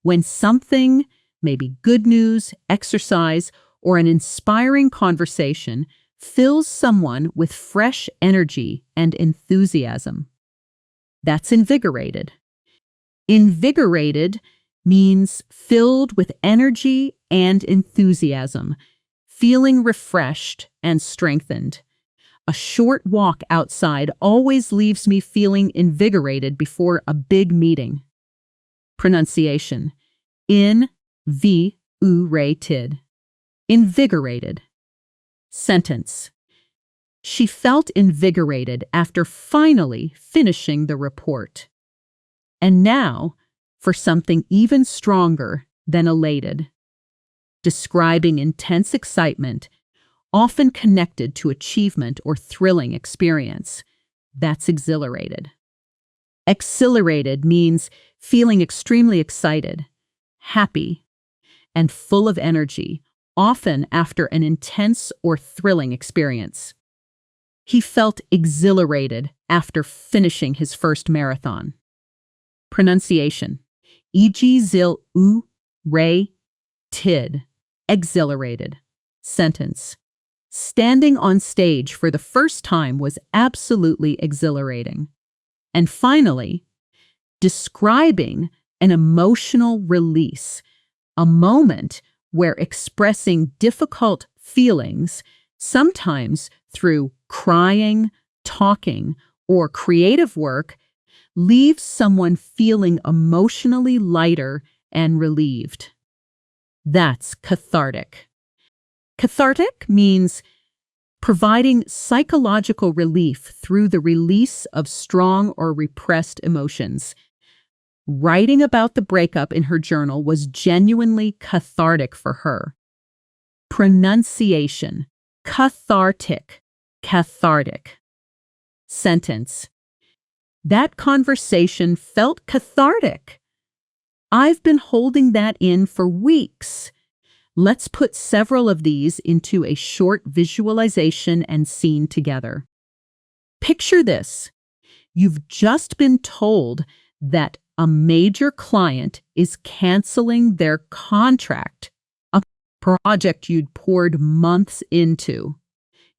when something, maybe good news, exercise, or an inspiring conversation, fills someone with fresh energy and enthusiasm. That's invigorated. Invigorated means filled with energy and enthusiasm, feeling refreshed and strengthened. A short walk outside always leaves me feeling invigorated before a big meeting. Pronunciation. Invigorated. Invigorated. Sentence. She felt invigorated after finally finishing the report. And now, for something even stronger than elated. Describing intense excitement, often connected to achievement or thrilling experience. That's exhilarated. Exhilarated means feeling extremely excited, happy, and full of energy, often after an intense or thrilling experience. He felt exhilarated after finishing his first marathon. Pronunciation. Exhilarated. Exhilarated. Sentence. Standing on stage for the first time was absolutely exhilarating. And finally, describing an emotional release, a moment where expressing difficult feelings, sometimes through crying, talking, or creative work, leaves someone feeling emotionally lighter and relieved. That's cathartic. Cathartic means providing psychological relief through the release of strong or repressed emotions. Writing about the breakup in her journal was genuinely cathartic for her. Pronunciation. Cathartic. Cathartic. Sentence. That conversation felt cathartic. I've been holding that in for weeks. Let's put several of these into a short visualization and scene together. Picture this. You've just been told that a major client is canceling their contract, a project you'd poured months into.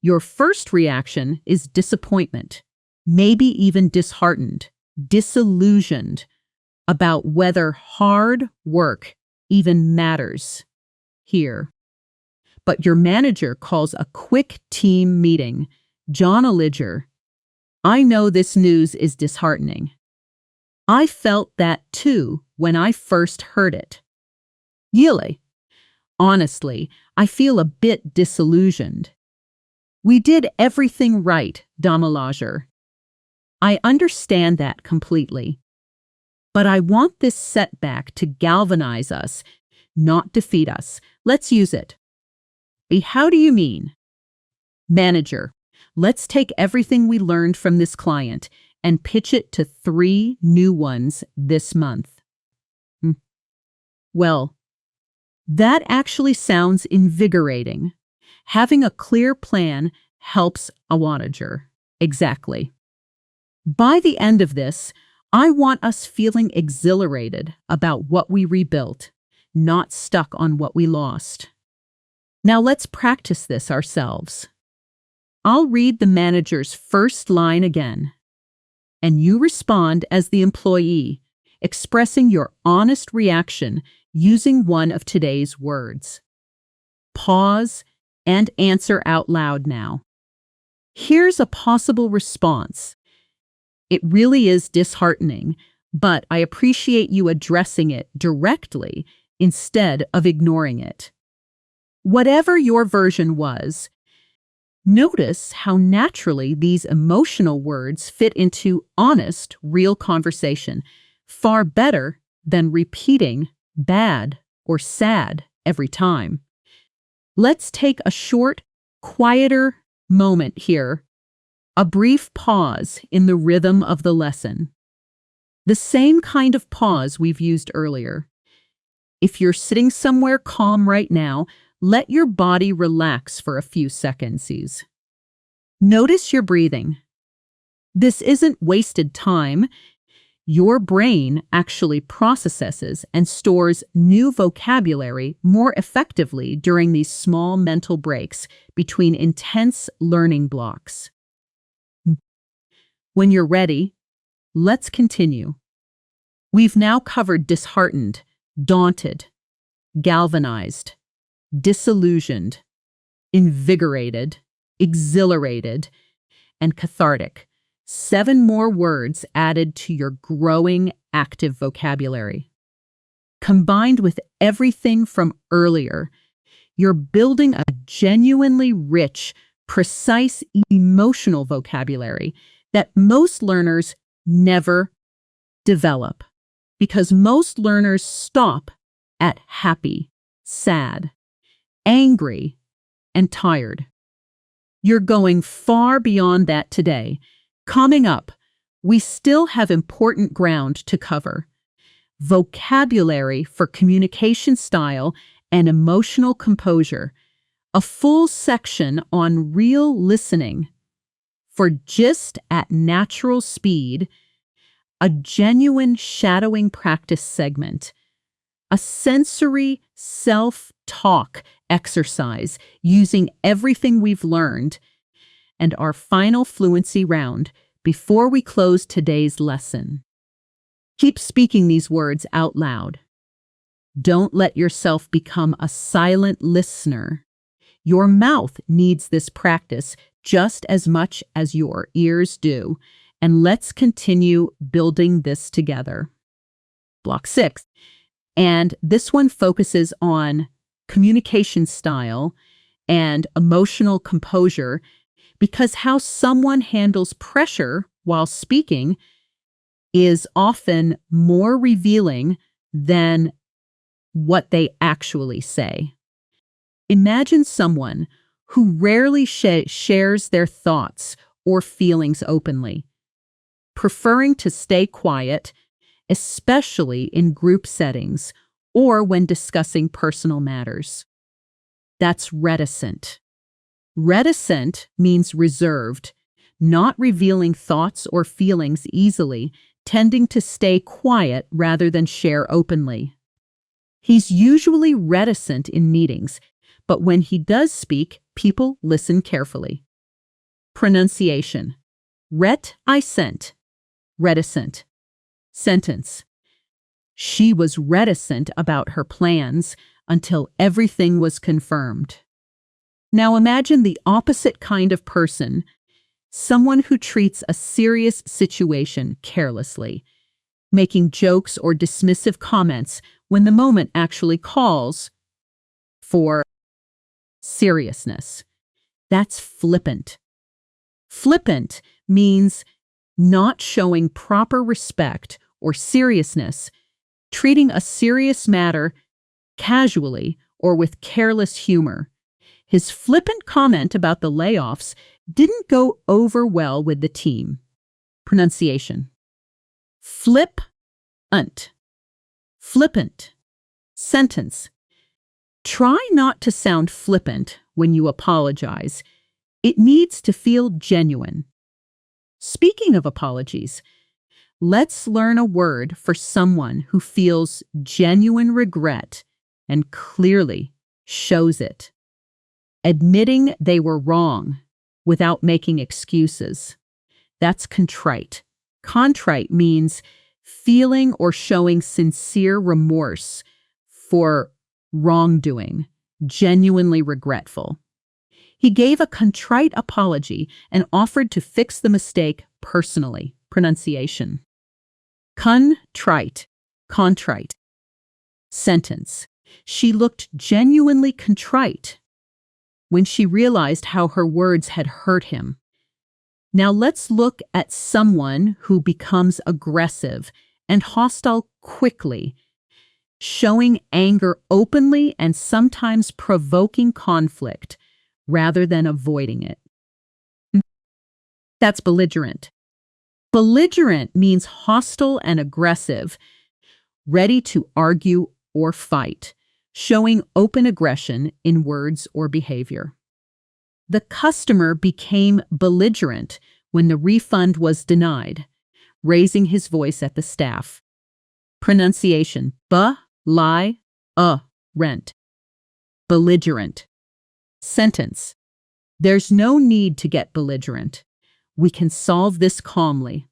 Your first reaction is disappointment, maybe even disheartened, disillusioned about whether hard work even matters here. But your manager calls a quick team meeting. John Alliger, I know this news is disheartening. I felt that too when I first heard it. Really, honestly, I feel a bit disillusioned. We did everything right, Alliger. I understand that completely. But I want this setback to galvanize us, not defeat us. Let's use it. How do you mean? Manager, let's take everything we learned from this client and pitch it to 3 new ones this month. Well, that actually sounds invigorating. Having a clear plan helps a manager. Exactly. By the end of this, I want us feeling exhilarated about what we rebuilt, not stuck on what we lost. Now let's practice this ourselves. I'll read the manager's first line again, and you respond as the employee, expressing your honest reaction using one of today's words. Pause and answer out loud now. Here's a possible response. It really is disheartening, but I appreciate you addressing it directly instead of ignoring it. Whatever your version was, notice how naturally these emotional words fit into honest, real conversation, far better than repeating bad or sad every time. Let's take a short, quieter moment here, a brief pause in the rhythm of the lesson. The same kind of pause we've used earlier. If you're sitting somewhere calm right now, let your body relax for a few seconds. Notice your breathing. This isn't wasted time. Your brain actually processes and stores new vocabulary more effectively during these small mental breaks between intense learning blocks. When you're ready, let's continue. We've now covered disheartened, daunted, galvanized, disillusioned, invigorated, exhilarated, and cathartic. 7 more words added to your growing active vocabulary. Combined with everything from earlier, you're building a genuinely rich, precise emotional vocabulary that most learners never develop, because most learners stop at happy, sad, angry, and tired. You're going far beyond that today. Coming up, we still have important ground to cover. Vocabulary for communication style and emotional composure. A full section on real listening for gist at natural speed. A genuine shadowing practice segment. A sensory self-talk exercise using everything we've learned, and our final fluency round before we close today's lesson. Keep speaking these words out loud. Don't let yourself become a silent listener. Your mouth needs this practice just as much as your ears do, and let's continue building this together. Block 6. And this one focuses on communication style and emotional composure, because how someone handles pressure while speaking is often more revealing than what they actually say. Imagine someone who rarely shares their thoughts or feelings openly, preferring to stay quiet, especially in group settings or when discussing personal matters. That's reticent. Reticent means reserved, not revealing thoughts or feelings easily, tending to stay quiet rather than share openly. He's usually reticent in meetings, but when he does speak, people listen carefully. Pronunciation. Reticent. Reticent. Sentence. She was reticent about her plans until everything was confirmed. Now imagine the opposite kind of person, someone who treats a serious situation carelessly, making jokes or dismissive comments when the moment actually calls for seriousness. That's flippant. Flippant means not showing proper respect or seriousness, treating a serious matter casually or with careless humor. His flippant comment about the layoffs didn't go over well with the team. Pronunciation. Flip-unt. Flippant. Sentence. Try not to sound flippant when you apologize. It needs to feel genuine. Speaking of apologies, let's learn a word for someone who feels genuine regret and clearly shows it. Admitting they were wrong without making excuses. That's contrite. Contrite means feeling or showing sincere remorse for wrongdoing, genuinely regretful. He gave a contrite apology and offered to fix the mistake personally. Pronunciation. Contrite. Contrite. Sentence. She looked genuinely contrite when she realized how her words had hurt him. Now let's look at someone who becomes aggressive and hostile quickly, showing anger openly and sometimes provoking conflict rather than avoiding it. That's belligerent. Belligerent means hostile and aggressive, ready to argue or fight, showing open aggression in words or behavior. The customer became belligerent when the refund was denied, raising his voice at the staff. Pronunciation: rent. Belligerent. Sentence: there's no need to get belligerent. We can solve this calmly.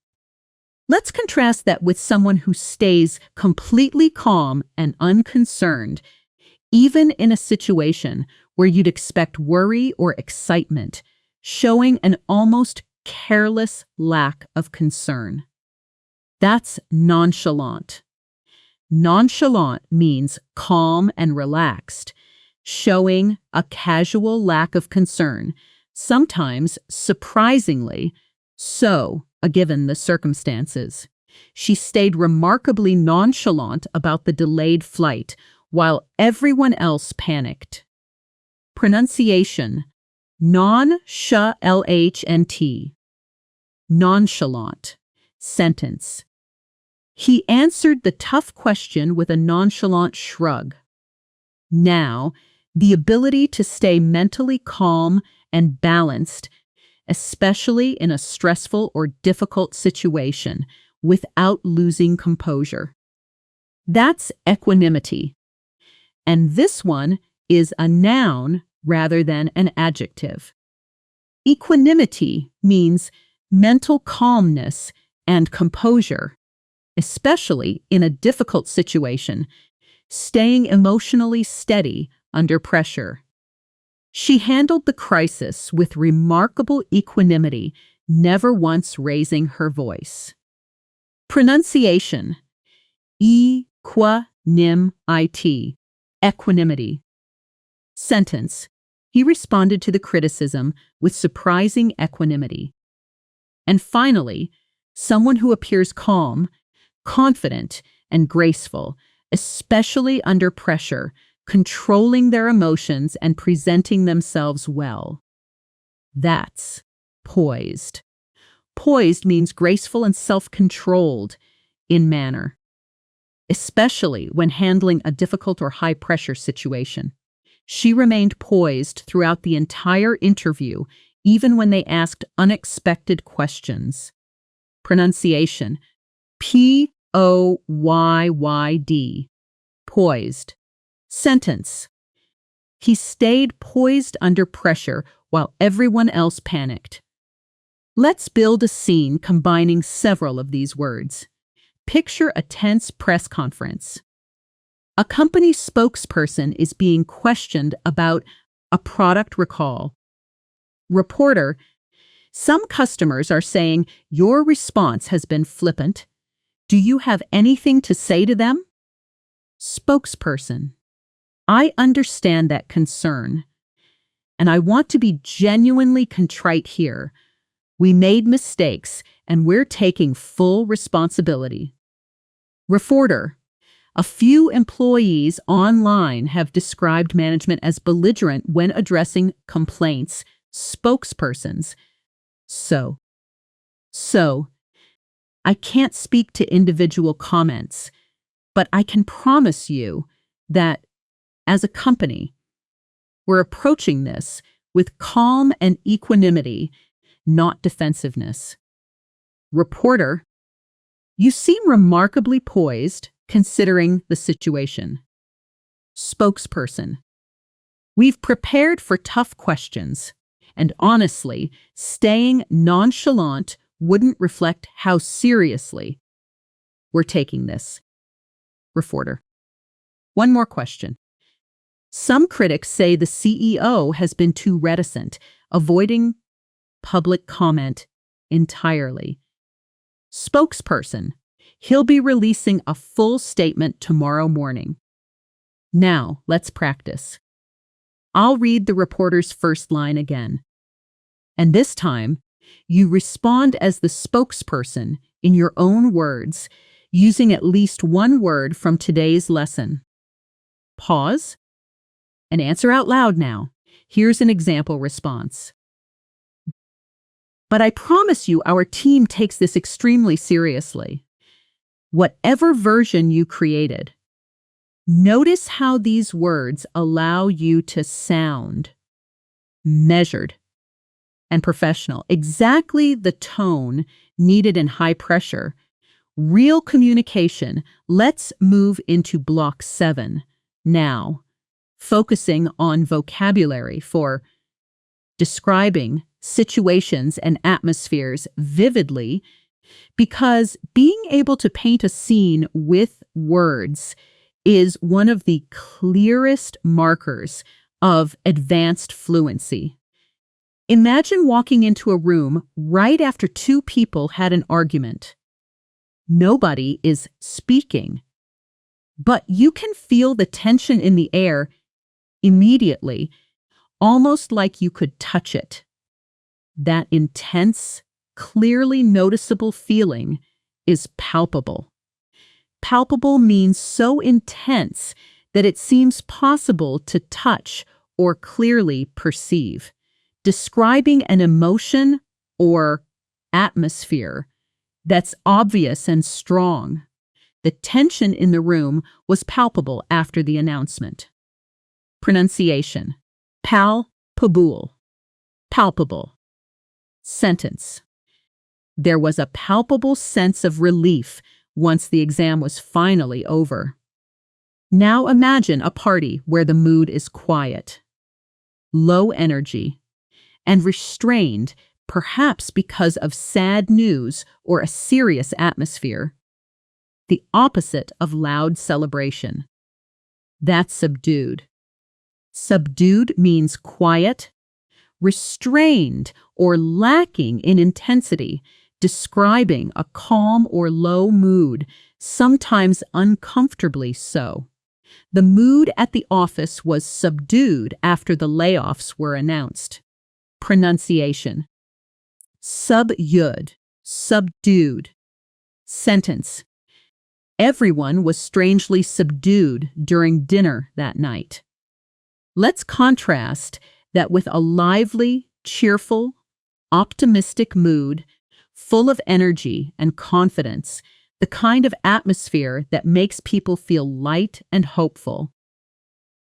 Let's contrast that with someone who stays completely calm and unconcerned, even in a situation where you'd expect worry or excitement, showing an almost careless lack of concern. That's nonchalant. Nonchalant means calm and relaxed, showing a casual lack of concern, sometimes surprisingly so, given the circumstances. She stayed remarkably nonchalant about the delayed flight while everyone else panicked. Pronunciation: non-sh-l-h-n-t. Nonchalant. Sentence: he answered the tough question with a nonchalant shrug. Now, the ability to stay mentally calm and balanced, especially in a stressful or difficult situation, without losing composure. That's equanimity. And this one is a noun rather than an adjective. Equanimity means mental calmness and composure, especially in a difficult situation, staying emotionally steady under pressure. She handled the crisis with remarkable equanimity, never once raising her voice. Pronunciation: equanimity. Equanimity. Sentence: he responded to the criticism with surprising equanimity. And finally, someone who appears calm, confident, and graceful, especially under pressure, controlling their emotions and presenting themselves well. That's poised. Poised means graceful and self-controlled in manner, especially when handling a difficult or high-pressure situation. She remained poised throughout the entire interview, even when they asked unexpected questions. Pronunciation: P-O-Y-Y-D. Poised. Sentence: he stayed poised under pressure while everyone else panicked. Let's build a scene combining several of these words. Picture a tense press conference. A company spokesperson is being questioned about a product recall. Reporter: some customers are saying your response has been flippant. Do you have anything to say to them? Spokesperson: I understand that concern, and I want to be genuinely contrite here. We made mistakes, and we're taking full responsibility. Reporter: a few employees online have described management as belligerent when addressing complaints. Spokespersons: So, I can't speak to individual comments, but I can promise you that, as a company, we're approaching this with calm and equanimity, not defensiveness. Reporter: you seem remarkably poised considering the situation. Spokesperson. We've prepared for tough questions, and honestly, staying nonchalant wouldn't reflect how seriously we're taking this. Reporter. One more question. Some critics say the CEO has been too reticent, avoiding public comment entirely. Spokesperson. He'll be releasing a full statement tomorrow morning. Now, let's practice. I'll read the reporter's first line again. And this time, you respond as the spokesperson in your own words, using at least one word from today's lesson. Pause and answer out loud now. Here's an example response. But I promise you, our team takes this extremely seriously. Whatever version you created, notice how these words allow you to sound measured and professional, exactly the tone needed in high pressure. Real communication. Let's move into block 7 now, focusing on vocabulary for describing situations and atmospheres vividly, because being able to paint a scene with words is one of the clearest markers of advanced fluency. Imagine walking into a room right after two people had an argument. Nobody is speaking, but you can feel the tension in the air immediately, almost like you could touch it. That intense, clearly noticeable feeling is palpable. Palpable means so intense that it seems possible to touch or clearly perceive, describing an emotion or atmosphere that's obvious and strong. The tension in the room was palpable after the announcement. Pronunciation. Palpable. Palpable. Sentence. There was a palpable sense of relief once the exam was finally over. Now imagine a party where the mood is quiet, low energy, and restrained, perhaps because of sad news or a serious atmosphere. The opposite of loud celebration. That's subdued. Subdued means quiet, restrained, or lacking in intensity, describing a calm or low mood, sometimes uncomfortably so. The mood at the office was subdued after the layoffs were announced. Pronunciation. Subdued. Subdued. Sentence. Everyone was strangely subdued during dinner that night. Let's contrast that with a lively, cheerful, optimistic mood, full of energy and confidence, the kind of atmosphere that makes people feel light and hopeful.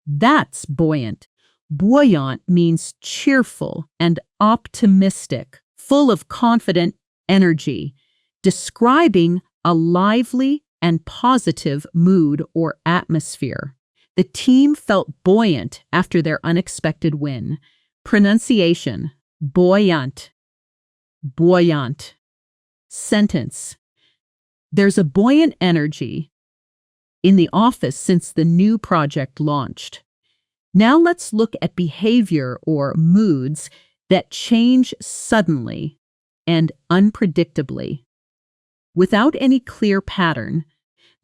That's buoyant. Buoyant means cheerful and optimistic, full of confident energy, describing a lively and positive mood or atmosphere. The team felt buoyant after their unexpected win. Pronunciation. Buoyant. Buoyant. Sentence. There's a buoyant energy in the office since the new project launched. Now let's look at behavior or moods that change suddenly and unpredictably, without any clear pattern,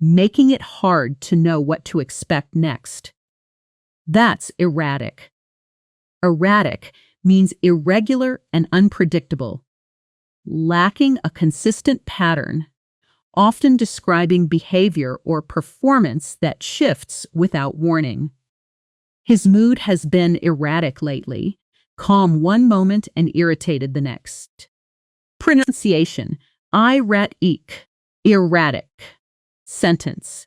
making it hard to know what to expect next. That's erratic. Erratic means irregular and unpredictable, lacking a consistent pattern, often describing behavior or performance that shifts without warning. His mood has been erratic lately, calm one moment and irritated the next. Pronunciation. Erratic. Erratic. Sentence.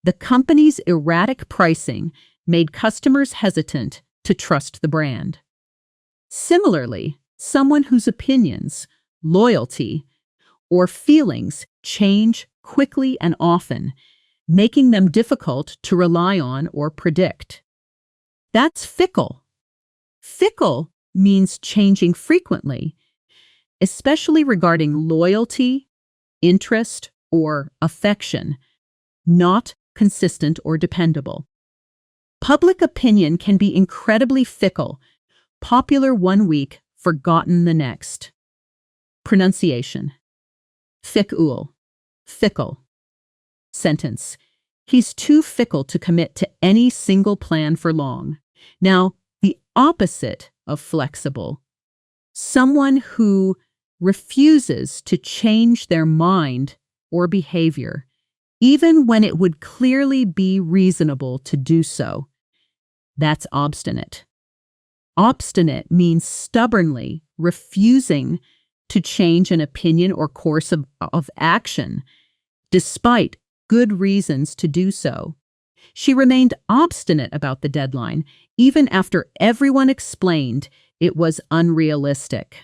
The company's erratic pricing made customers hesitant to trust the brand. Similarly, someone whose opinions, loyalty, or feelings change quickly and often making them difficult to rely on or predict. That's fickle. Fickle means changing frequently, especially regarding loyalty, interest, or affection, not consistent or dependable. Public opinion can be incredibly fickle, popular one week, forgotten the next. Pronunciation. Fickle. Fickle. Sentence. He's too fickle to commit to any single plan for long. Now, the opposite of flexible. Someone who refuses to change their mind or behavior, even when it would clearly be reasonable to do so. That's obstinate. Obstinate means stubbornly refusing to change an opinion or course of action, despite good reasons to do so. She remained obstinate about the deadline, even after everyone explained it was unrealistic.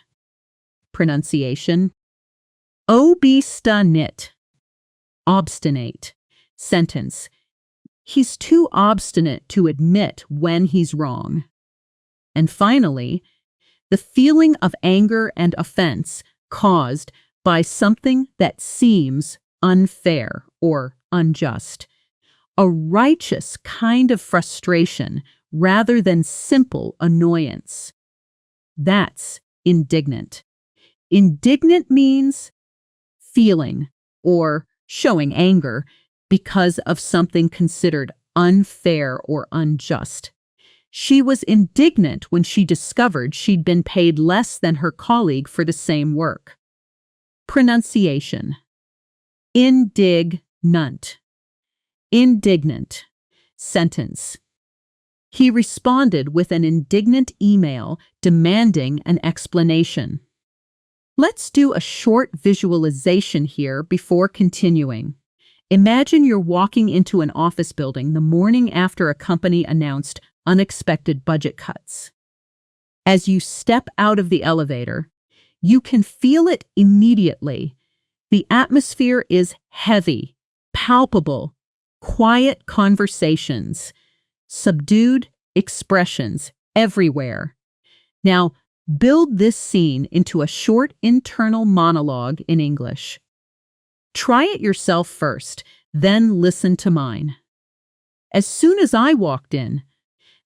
Pronunciation. Obstinate. Obstinate. Sentence. He's too obstinate to admit when he's wrong. And finally, the feeling of anger and offense caused by something that seems unfair or unjust. A righteous kind of frustration rather than simple annoyance. That's indignant. Indignant means feeling or showing anger because of something considered unfair or unjust. She was indignant when she discovered she'd been paid less than her colleague for the same work. Pronunciation. Indignant. Indignant. Sentence. He responded with an indignant email demanding an explanation. Let's do a short visualization here before continuing. Imagine you're walking into an office building the morning after a company announced unexpected budget cuts. As you step out of the elevator, you can feel it immediately. The atmosphere is heavy, palpable, quiet conversations, subdued expressions everywhere. Now, build this scene into a short internal monologue in English. Try it yourself first, then listen to mine. As soon as I walked in,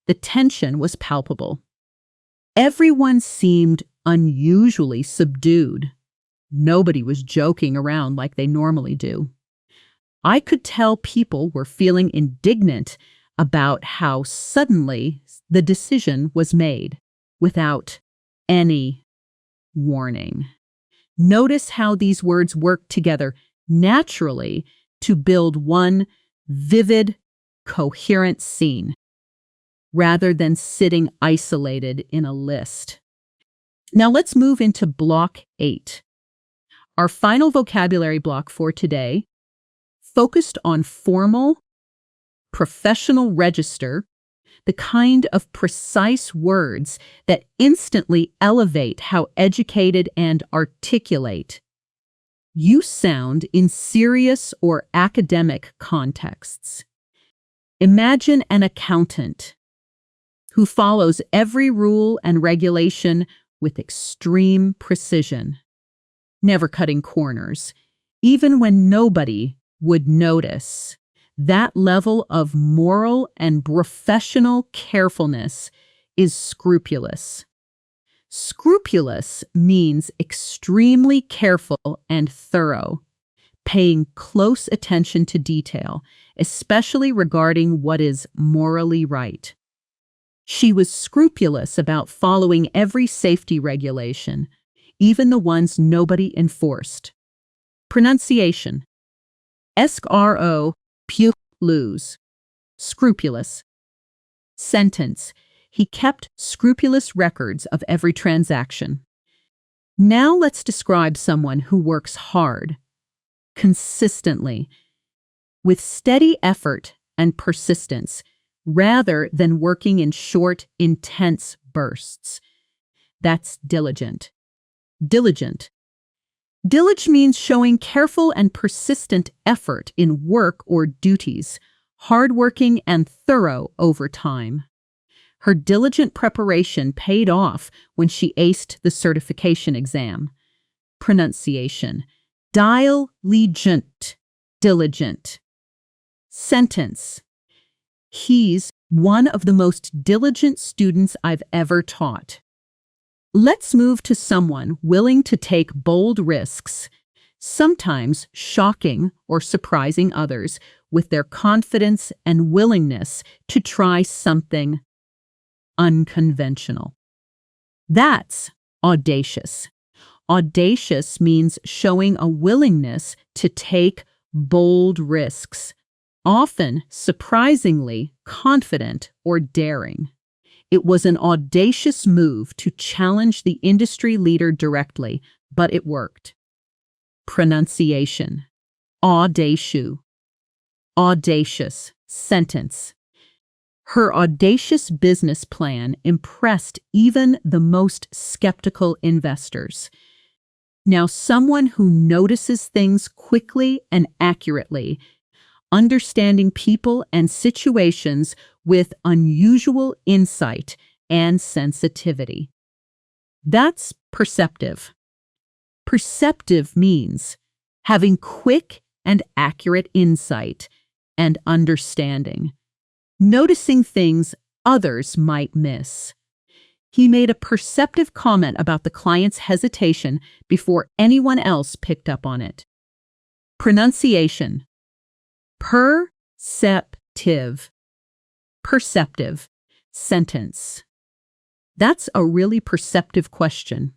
the tension was palpable. Everyone seemed unusually subdued. Nobody was joking around like they normally do. I could tell people were feeling indignant about how suddenly the decision was made without any warning. Notice how these words work together naturally to build one vivid, coherent scene, rather than sitting isolated in a list. Now let's move into Block 8. Our final vocabulary block for today focused on formal, professional register, the kind of precise words that instantly elevate how educated and articulate you sound in serious or academic contexts. Imagine an accountant who follows every rule and regulation with extreme precision, never cutting corners, even when nobody would notice. That level of moral and professional carefulness is scrupulous. Scrupulous means extremely careful and thorough, paying close attention to detail, especially regarding what is morally right. She was scrupulous about following every safety regulation, even the ones nobody enforced. Pronunciation. Scrupulous. Scrupulous. Sentence. He kept scrupulous records of every transaction. Now let's describe someone who works hard, consistently, with steady effort and persistence, rather than working in short, intense bursts. That's diligent. Diligent. Diligence means showing careful and persistent effort in work or duties, hardworking and thorough over time. Her diligent preparation paid off when she aced the certification exam. Pronunciation: diligent, diligent. Sentence: he's one of the most diligent students I've ever taught. Let's move to someone willing to take bold risks, sometimes shocking or surprising others with their confidence and willingness to try something unconventional. That's audacious. Audacious means showing a willingness to take bold risks, often surprisingly confident or daring. It was an audacious move to challenge the industry leader directly, but it worked. Pronunciation: audacious. Audacious. Sentence: her audacious business plan impressed even the most skeptical investors. Now, someone who notices things quickly and accurately, understanding people and situations with unusual insight and sensitivity. That's perceptive. Perceptive means having quick and accurate insight and understanding, noticing things others might miss. He made a perceptive comment about the client's hesitation before anyone else picked up on it. Pronunciation: perceptive. Perceptive. Sentence: that's a really perceptive question.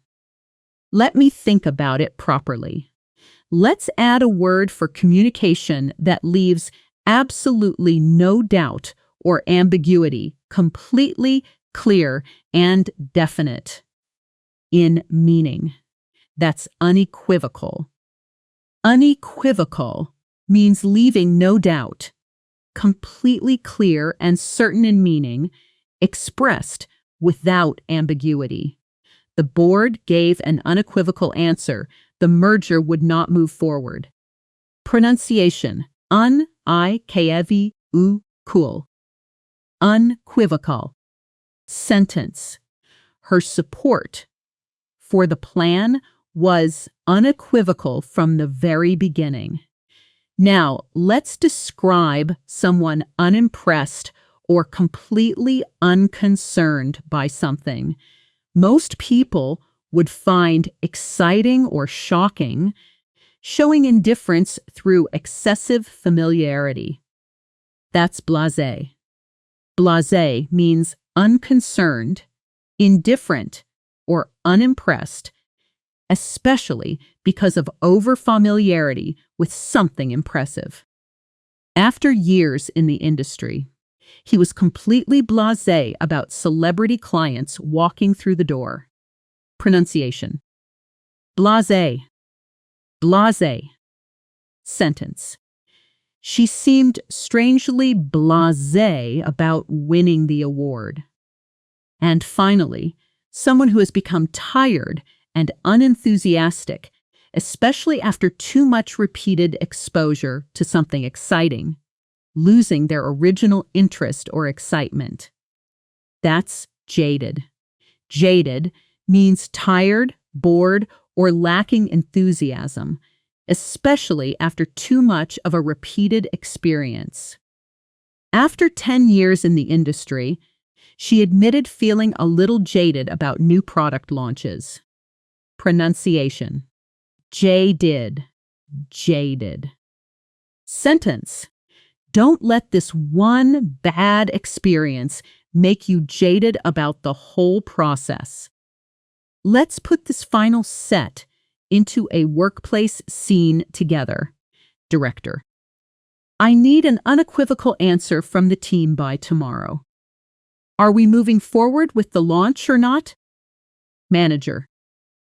Let me think about it properly. Let's add a word for communication that leaves absolutely no doubt or ambiguity, completely clear and definite in meaning. That's unequivocal. Unequivocal means leaving no doubt, completely clear and certain in meaning, expressed without ambiguity. The board gave an unequivocal answer. The merger would not move forward. Pronunciation: cool. Unequivocal. Sentence: her support for the plan was unequivocal from the very beginning. Now, let's describe someone unimpressed or completely unconcerned by something. Most people would find exciting or shocking, showing indifference through excessive familiarity. That's blasé. Blasé means unconcerned, indifferent, or unimpressed, especially because of overfamiliarity with something impressive. After years in the industry, he was completely blasé about celebrity clients walking through the door. Pronunciation: blasé. Blasé. Sentence: she seemed strangely blasé about winning the award. And finally, someone who has become tired and unenthusiastic, especially after too much repeated exposure to something exciting, losing their original interest or excitement. That's jaded. Jaded means tired, bored, or lacking enthusiasm, especially after too much of a repeated experience. After 10 years in the industry, she admitted feeling a little jaded about new product launches. Pronunciation: jaded. Jaded. Sentence: don't let this one bad experience make you jaded about the whole process. Let's put this final set into a workplace scene together. Director: I need an unequivocal answer from the team by tomorrow. Are we moving forward with the launch or not? Manager: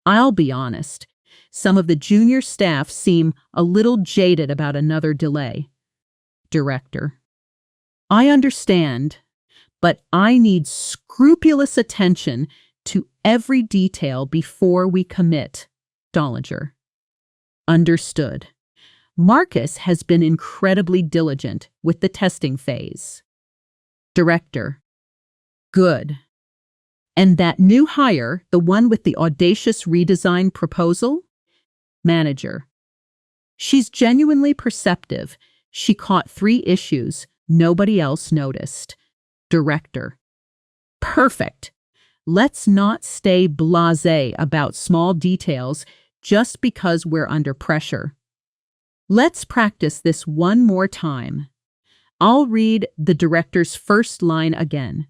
I'll be honest. Some of the junior staff seem a little jaded about another delay. Director: I understand, but I need scrupulous attention to every detail before we commit. Dollinger: Understood. Marcus has been incredibly diligent with the testing phase. Director. Good. And that new hire, the one with the audacious redesign proposal? Manager. She's genuinely perceptive. She caught 3 issues nobody else noticed. Director. Perfect. Let's not stay blasé about small details just because we're under pressure. Let's practice this one more time. I'll read the director's first line again,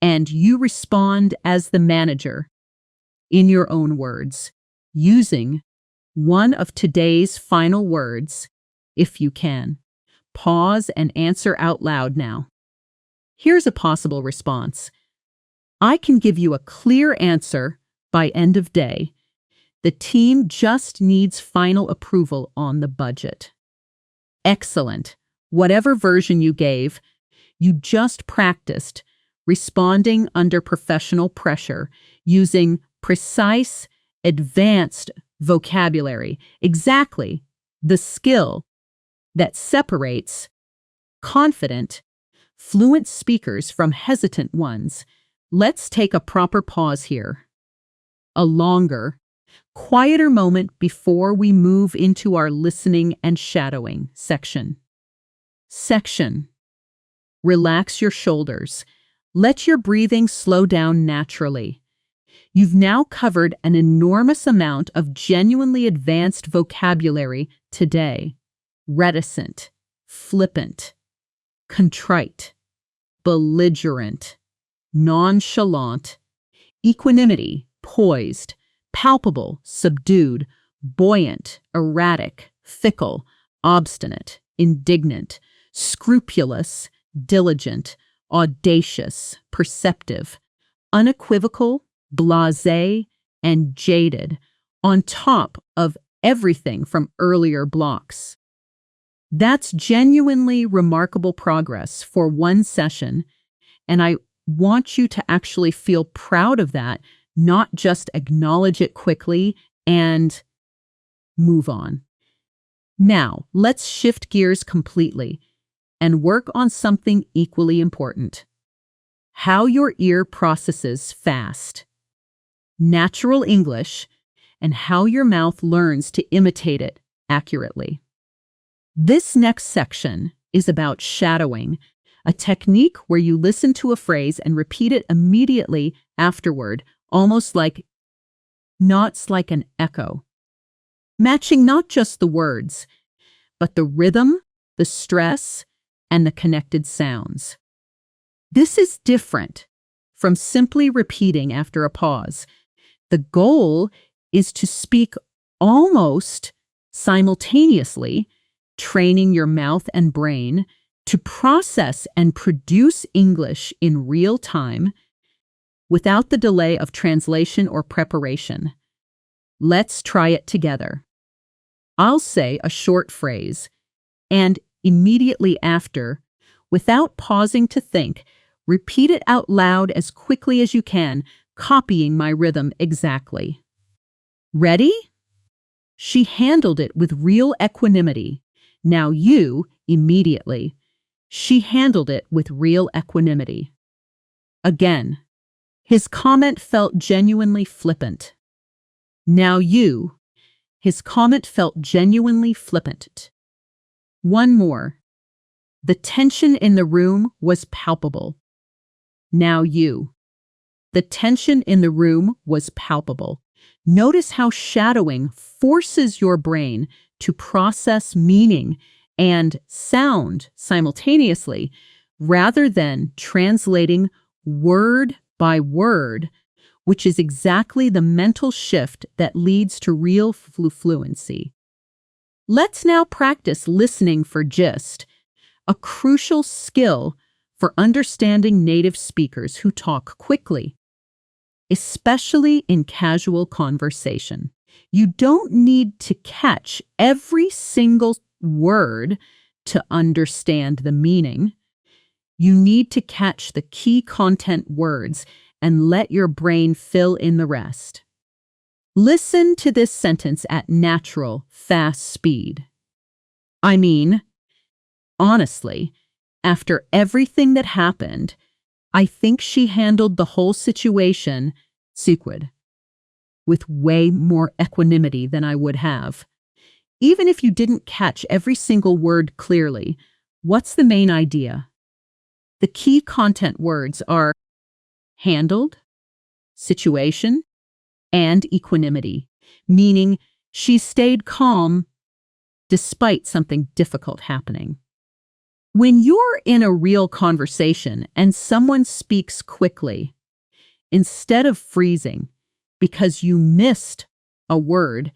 and you respond as the manager, in your own words, using one of today's final words, if you can. Pause and answer out loud now. Here's a possible response. I can give you a clear answer by end of day. The team just needs final approval on the budget. Excellent. Whatever version you gave, you just practiced responding under professional pressure using precise, advanced vocabulary. Exactly the skill that separates confident, fluent speakers from hesitant ones. Let's take a proper pause here. A longer, quieter moment before we move into our listening and shadowing section. Relax your shoulders. Let your breathing slow down naturally. You've now covered an enormous amount of genuinely advanced vocabulary today. Reticent, flippant, contrite, belligerent, nonchalant, equanimity, poised, palpable, subdued, buoyant, erratic, fickle, obstinate, indignant, scrupulous, diligent, audacious, perceptive, unequivocal, blasé, and jaded, on top of everything from earlier blocks. That's genuinely remarkable progress for one session, and I want you to actually feel proud of that, not just acknowledge it quickly and move on. Now, let's shift gears completely and work on something equally important. How your ear processes fast, natural English, and how your mouth learns to imitate it accurately. This next section is about shadowing, a technique where you listen to a phrase and repeat it immediately afterward, almost like an echo, matching not just the words, but the rhythm, the stress, and the connected sounds. This is different from simply repeating after a pause. The goal is to speak almost simultaneously, training your mouth and brain to process and produce English in real time without the delay of translation or preparation. Let's try it together. I'll say a short phrase, and immediately after, without pausing to think, repeat it out loud as quickly as you can, copying my rhythm exactly. Ready? She handled it with real equanimity. Now you, immediately. She handled it with real equanimity. Again. His comment felt genuinely flippant. Now you. His comment felt genuinely flippant. One more. The tension in the room was palpable. Now you. The tension in the room was palpable. Notice how shadowing forces your brain to process meaning and sound simultaneously, rather than translating word by word, which is exactly the mental shift that leads to real fluency. Let's now practice listening for gist, a crucial skill for understanding native speakers who talk quickly, especially in casual conversation. You don't need to catch every single word to understand the meaning. You need to catch the key content words and let your brain fill in the rest. Listen to this sentence at natural, fast speed. I mean, honestly, after everything that happened, I think she handled the whole situation, sequid, with way more equanimity than I would have. Even if you didn't catch every single word clearly, what's the main idea? The key content words are handled, situation, and equanimity, meaning she stayed calm despite something difficult happening. When you're in a real conversation and someone speaks quickly, instead of freezing because you missed a word,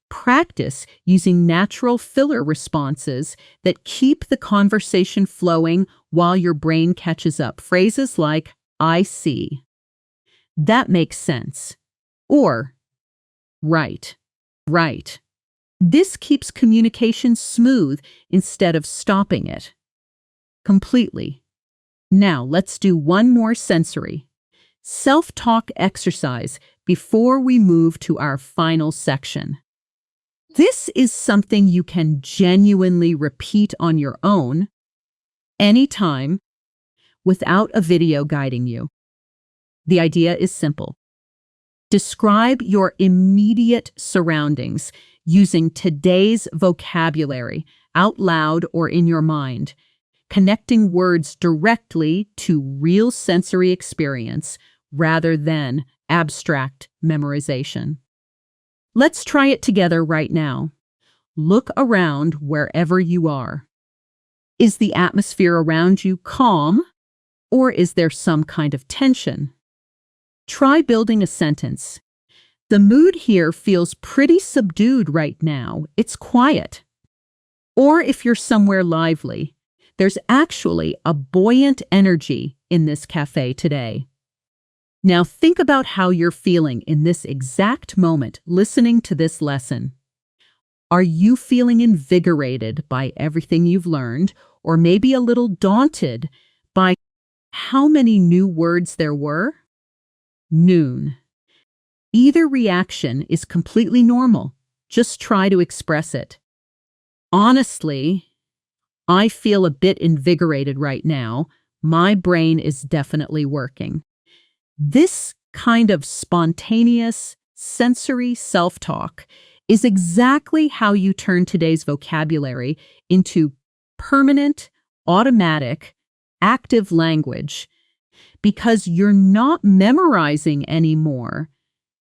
practice using natural filler responses that keep the conversation flowing while your brain catches up. Phrases like, I see. That makes sense. Or, right, right. This keeps communication smooth instead of stopping it completely. Now let's do one more sensory self-talk exercise before we move to our final section. This is something you can genuinely repeat on your own, anytime, without a video guiding you. The idea is simple. Describe your immediate surroundings using today's vocabulary out loud or in your mind, connecting words directly to real sensory experience rather than abstract memorization. Let's try it together right now. Look around wherever you are. Is the atmosphere around you calm, or is there some kind of tension? Try building a sentence. The mood here feels pretty subdued right now. It's quiet. Or if you're somewhere lively, there's actually a buoyant energy in this cafe today. Now think about how you're feeling in this exact moment listening to this lesson. Are you feeling invigorated by everything you've learned, or maybe a little daunted by how many new words there were? Noon. Either reaction is completely normal. Just try to express it. Honestly, I feel a bit invigorated right now. My brain is definitely working. This kind of spontaneous, sensory self-talk is exactly how you turn today's vocabulary into permanent, automatic, active language. Because you're not memorizing anymore.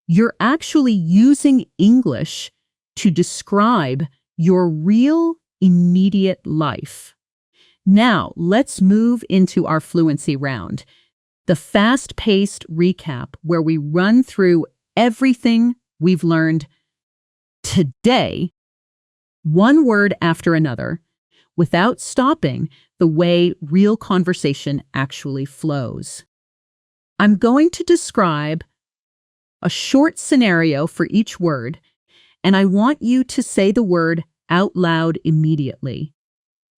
You're actually using English to describe your real, immediate life. Now, let's move into our fluency round. The fast-paced recap where we run through everything we've learned today, one word after another, without stopping the way real conversation actually flows. I'm going to describe a short scenario for each word, and I want you to say the word out loud immediately,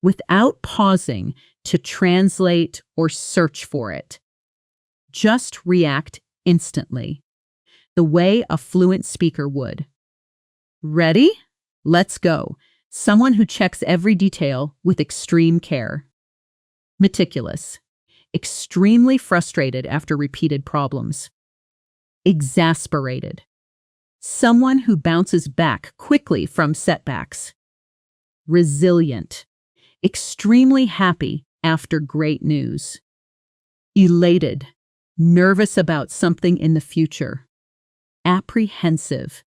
without pausing to translate or search for it. Just react instantly, the way a fluent speaker would. Ready? Let's go. Someone who checks every detail with extreme care. Meticulous. Extremely frustrated after repeated problems. Exasperated. Someone who bounces back quickly from setbacks. Resilient. Extremely happy after great news. Elated. Nervous about something in the future. Apprehensive.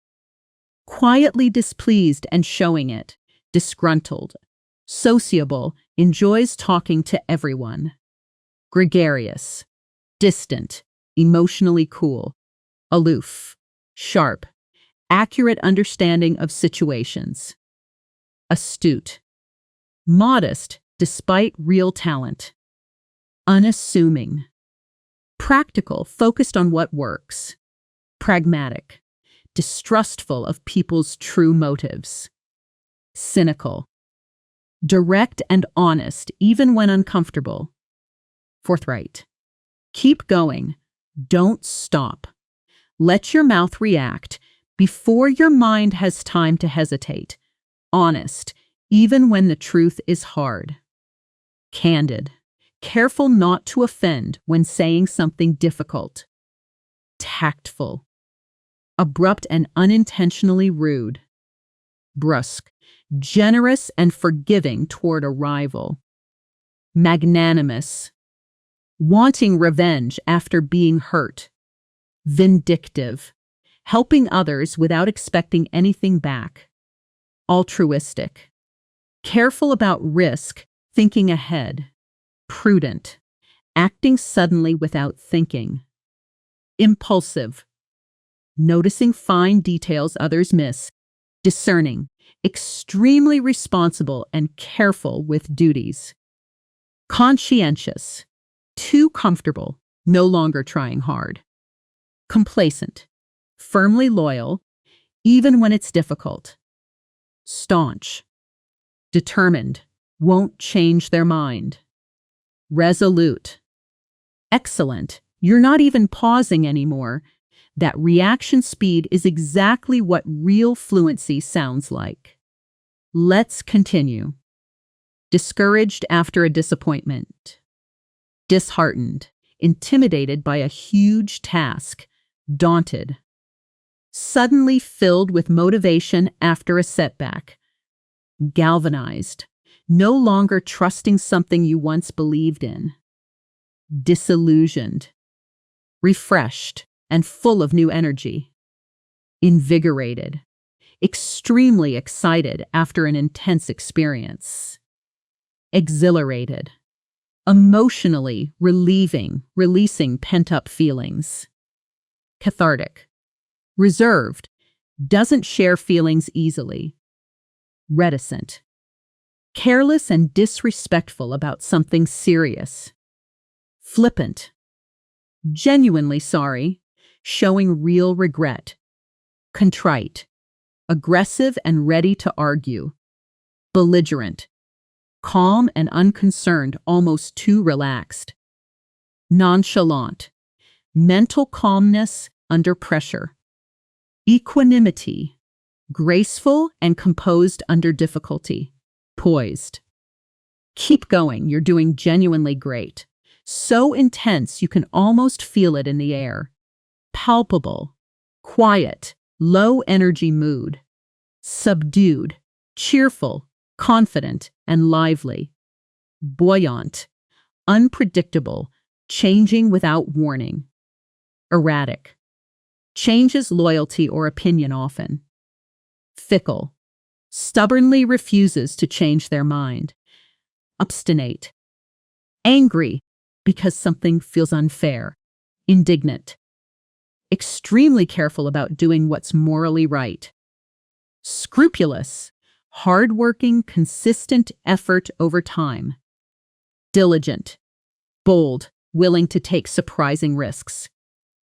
Quietly displeased and showing it. Disgruntled. Sociable. Enjoys talking to everyone. Gregarious. Distant. Emotionally cool. Aloof. Sharp. Accurate understanding of situations. Astute. Modest despite real talent. Unassuming. Practical, focused on what works. Pragmatic. Distrustful of people's true motives. Cynical. Direct and honest, even when uncomfortable. Forthright. Keep going. Don't stop. Let your mouth react, before your mind has time to hesitate. Honest, even when the truth is hard. Candid, careful not to offend when saying something difficult. Tactful, abrupt and unintentionally rude. Brusque, generous and forgiving toward a rival. Magnanimous, wanting revenge after being hurt. Vindictive, helping others without expecting anything back. Altruistic, careful about risk, thinking ahead. Prudent, acting suddenly without thinking. Impulsive, noticing fine details others miss. Discerning, extremely responsible and careful with duties. Conscientious, too comfortable, no longer trying hard. Complacent, firmly loyal, even when it's difficult. Staunch, determined, won't change their mind. Resolute, excellent, you're not even pausing anymore. That reaction speed is exactly what real fluency sounds like. Let's continue. Discouraged after a disappointment. Disheartened, intimidated by a huge task, daunted. Suddenly filled with motivation after a setback. Galvanized, no longer trusting something you once believed in. Disillusioned, refreshed, and full of new energy. Invigorated, extremely excited after an intense experience. Exhilarated, emotionally releasing pent-up feelings. Cathartic, reserved, doesn't share feelings easily. Reticent, careless and disrespectful about something serious. Flippant, genuinely sorry, showing real regret. Contrite, aggressive and ready to argue. Belligerent, calm and unconcerned, almost too relaxed. Nonchalant, mental calmness under pressure. Equanimity, graceful and composed under difficulty. Poised, keep going, you're doing genuinely great. So intense you can almost feel it in the air. Palpable, quiet, low energy mood. Subdued, cheerful, confident, and lively. Buoyant, unpredictable, changing without warning. Erratic, changes loyalty or opinion often. Fickle, stubbornly refuses to change their mind. Obstinate, angry because something feels unfair. Indignant, extremely careful about doing what's morally right. Scrupulous, hardworking, consistent effort over time. Diligent, bold, willing to take surprising risks.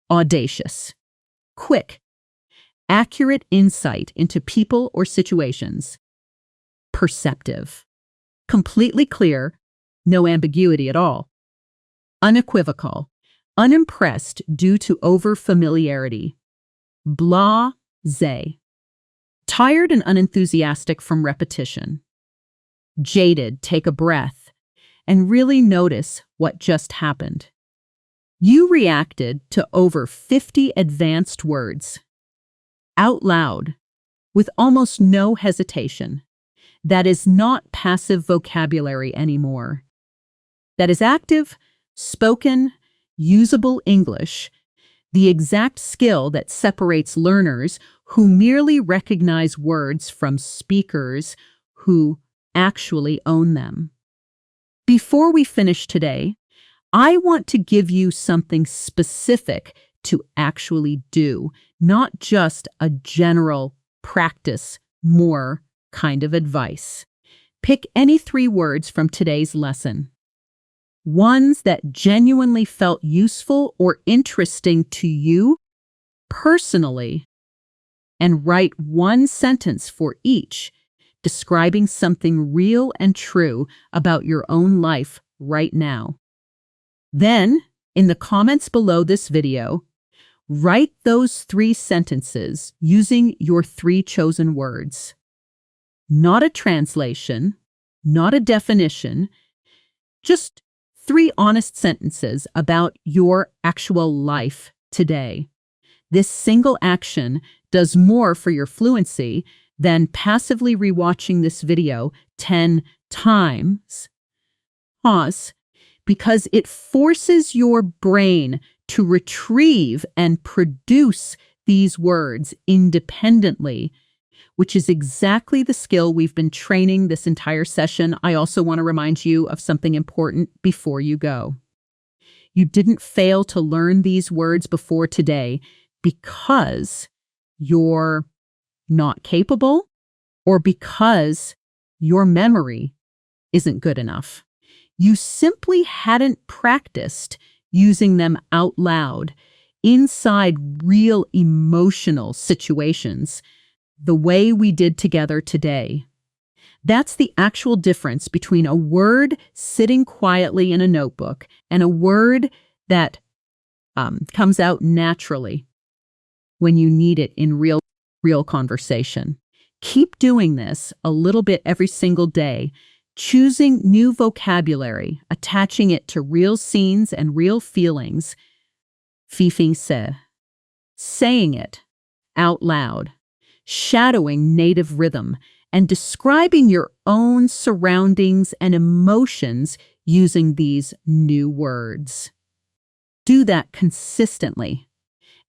Audacious, quick, accurate insight into people or situations. Perceptive, completely clear, no ambiguity at all. Unequivocal, unimpressed due to over-familiarity. Blasé, tired and unenthusiastic from repetition. Jaded, take a breath and really notice what just happened. You reacted to over 50 advanced words. Out loud, with almost no hesitation. That is not passive vocabulary anymore. That is active, spoken, usable English, the exact skill that separates learners who merely recognize words from speakers who actually own them. Before we finish today, I want to give you something specific to actually do, not just a general practice more kind of advice. Pick any 3 words from today's lesson. Ones that genuinely felt useful or interesting to you personally, and write 1 sentence for each, describing something real and true about your own life right now. Then, in the comments below this video, Write those 3 sentences using your 3 chosen words. Not a translation, not a definition, just 3 honest sentences about your actual life today. This single action does more for your fluency than passively rewatching this video 10 times. Pause, because it forces your brain to retrieve and produce these words independently, which is exactly the skill we've been training this entire session. I also want to remind you of something important before you go. You didn't fail to learn these words before today because you're not capable or because your memory isn't good enough. You simply hadn't practiced using them out loud inside real emotional situations the way we did together today. That's the actual difference between a word sitting quietly in a notebook and a word that comes out naturally when you need it in real conversation. Keep doing this a little bit every single day, choosing new vocabulary, attaching it to real scenes and real feelings. Fifing se, saying it out loud, shadowing native rhythm, and describing your own surroundings and emotions using these new words. Do that consistently,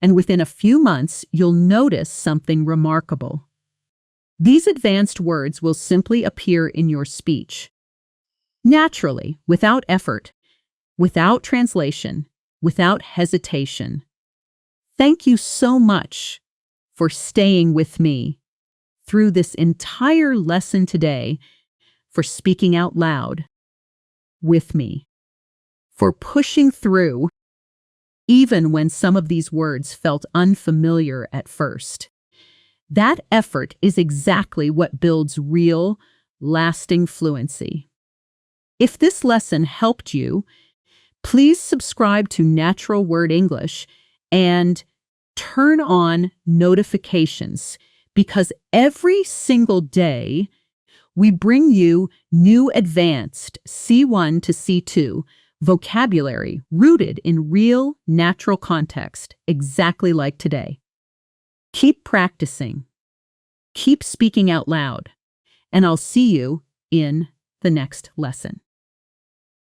and within a few months, you'll notice something remarkable. These advanced words will simply appear in your speech, naturally, without effort, without translation, without hesitation. Thank you so much for staying with me through this entire lesson today, for speaking out loud with me, for pushing through even when some of these words felt unfamiliar at first. That effort is exactly what builds real, lasting fluency. If this lesson helped you, please subscribe to Natural Word English and turn on notifications, because every single day we bring you new advanced C1 to C2 vocabulary rooted in real, natural context, exactly like today. Keep practicing, keep speaking out loud, and I'll see you in the next lesson.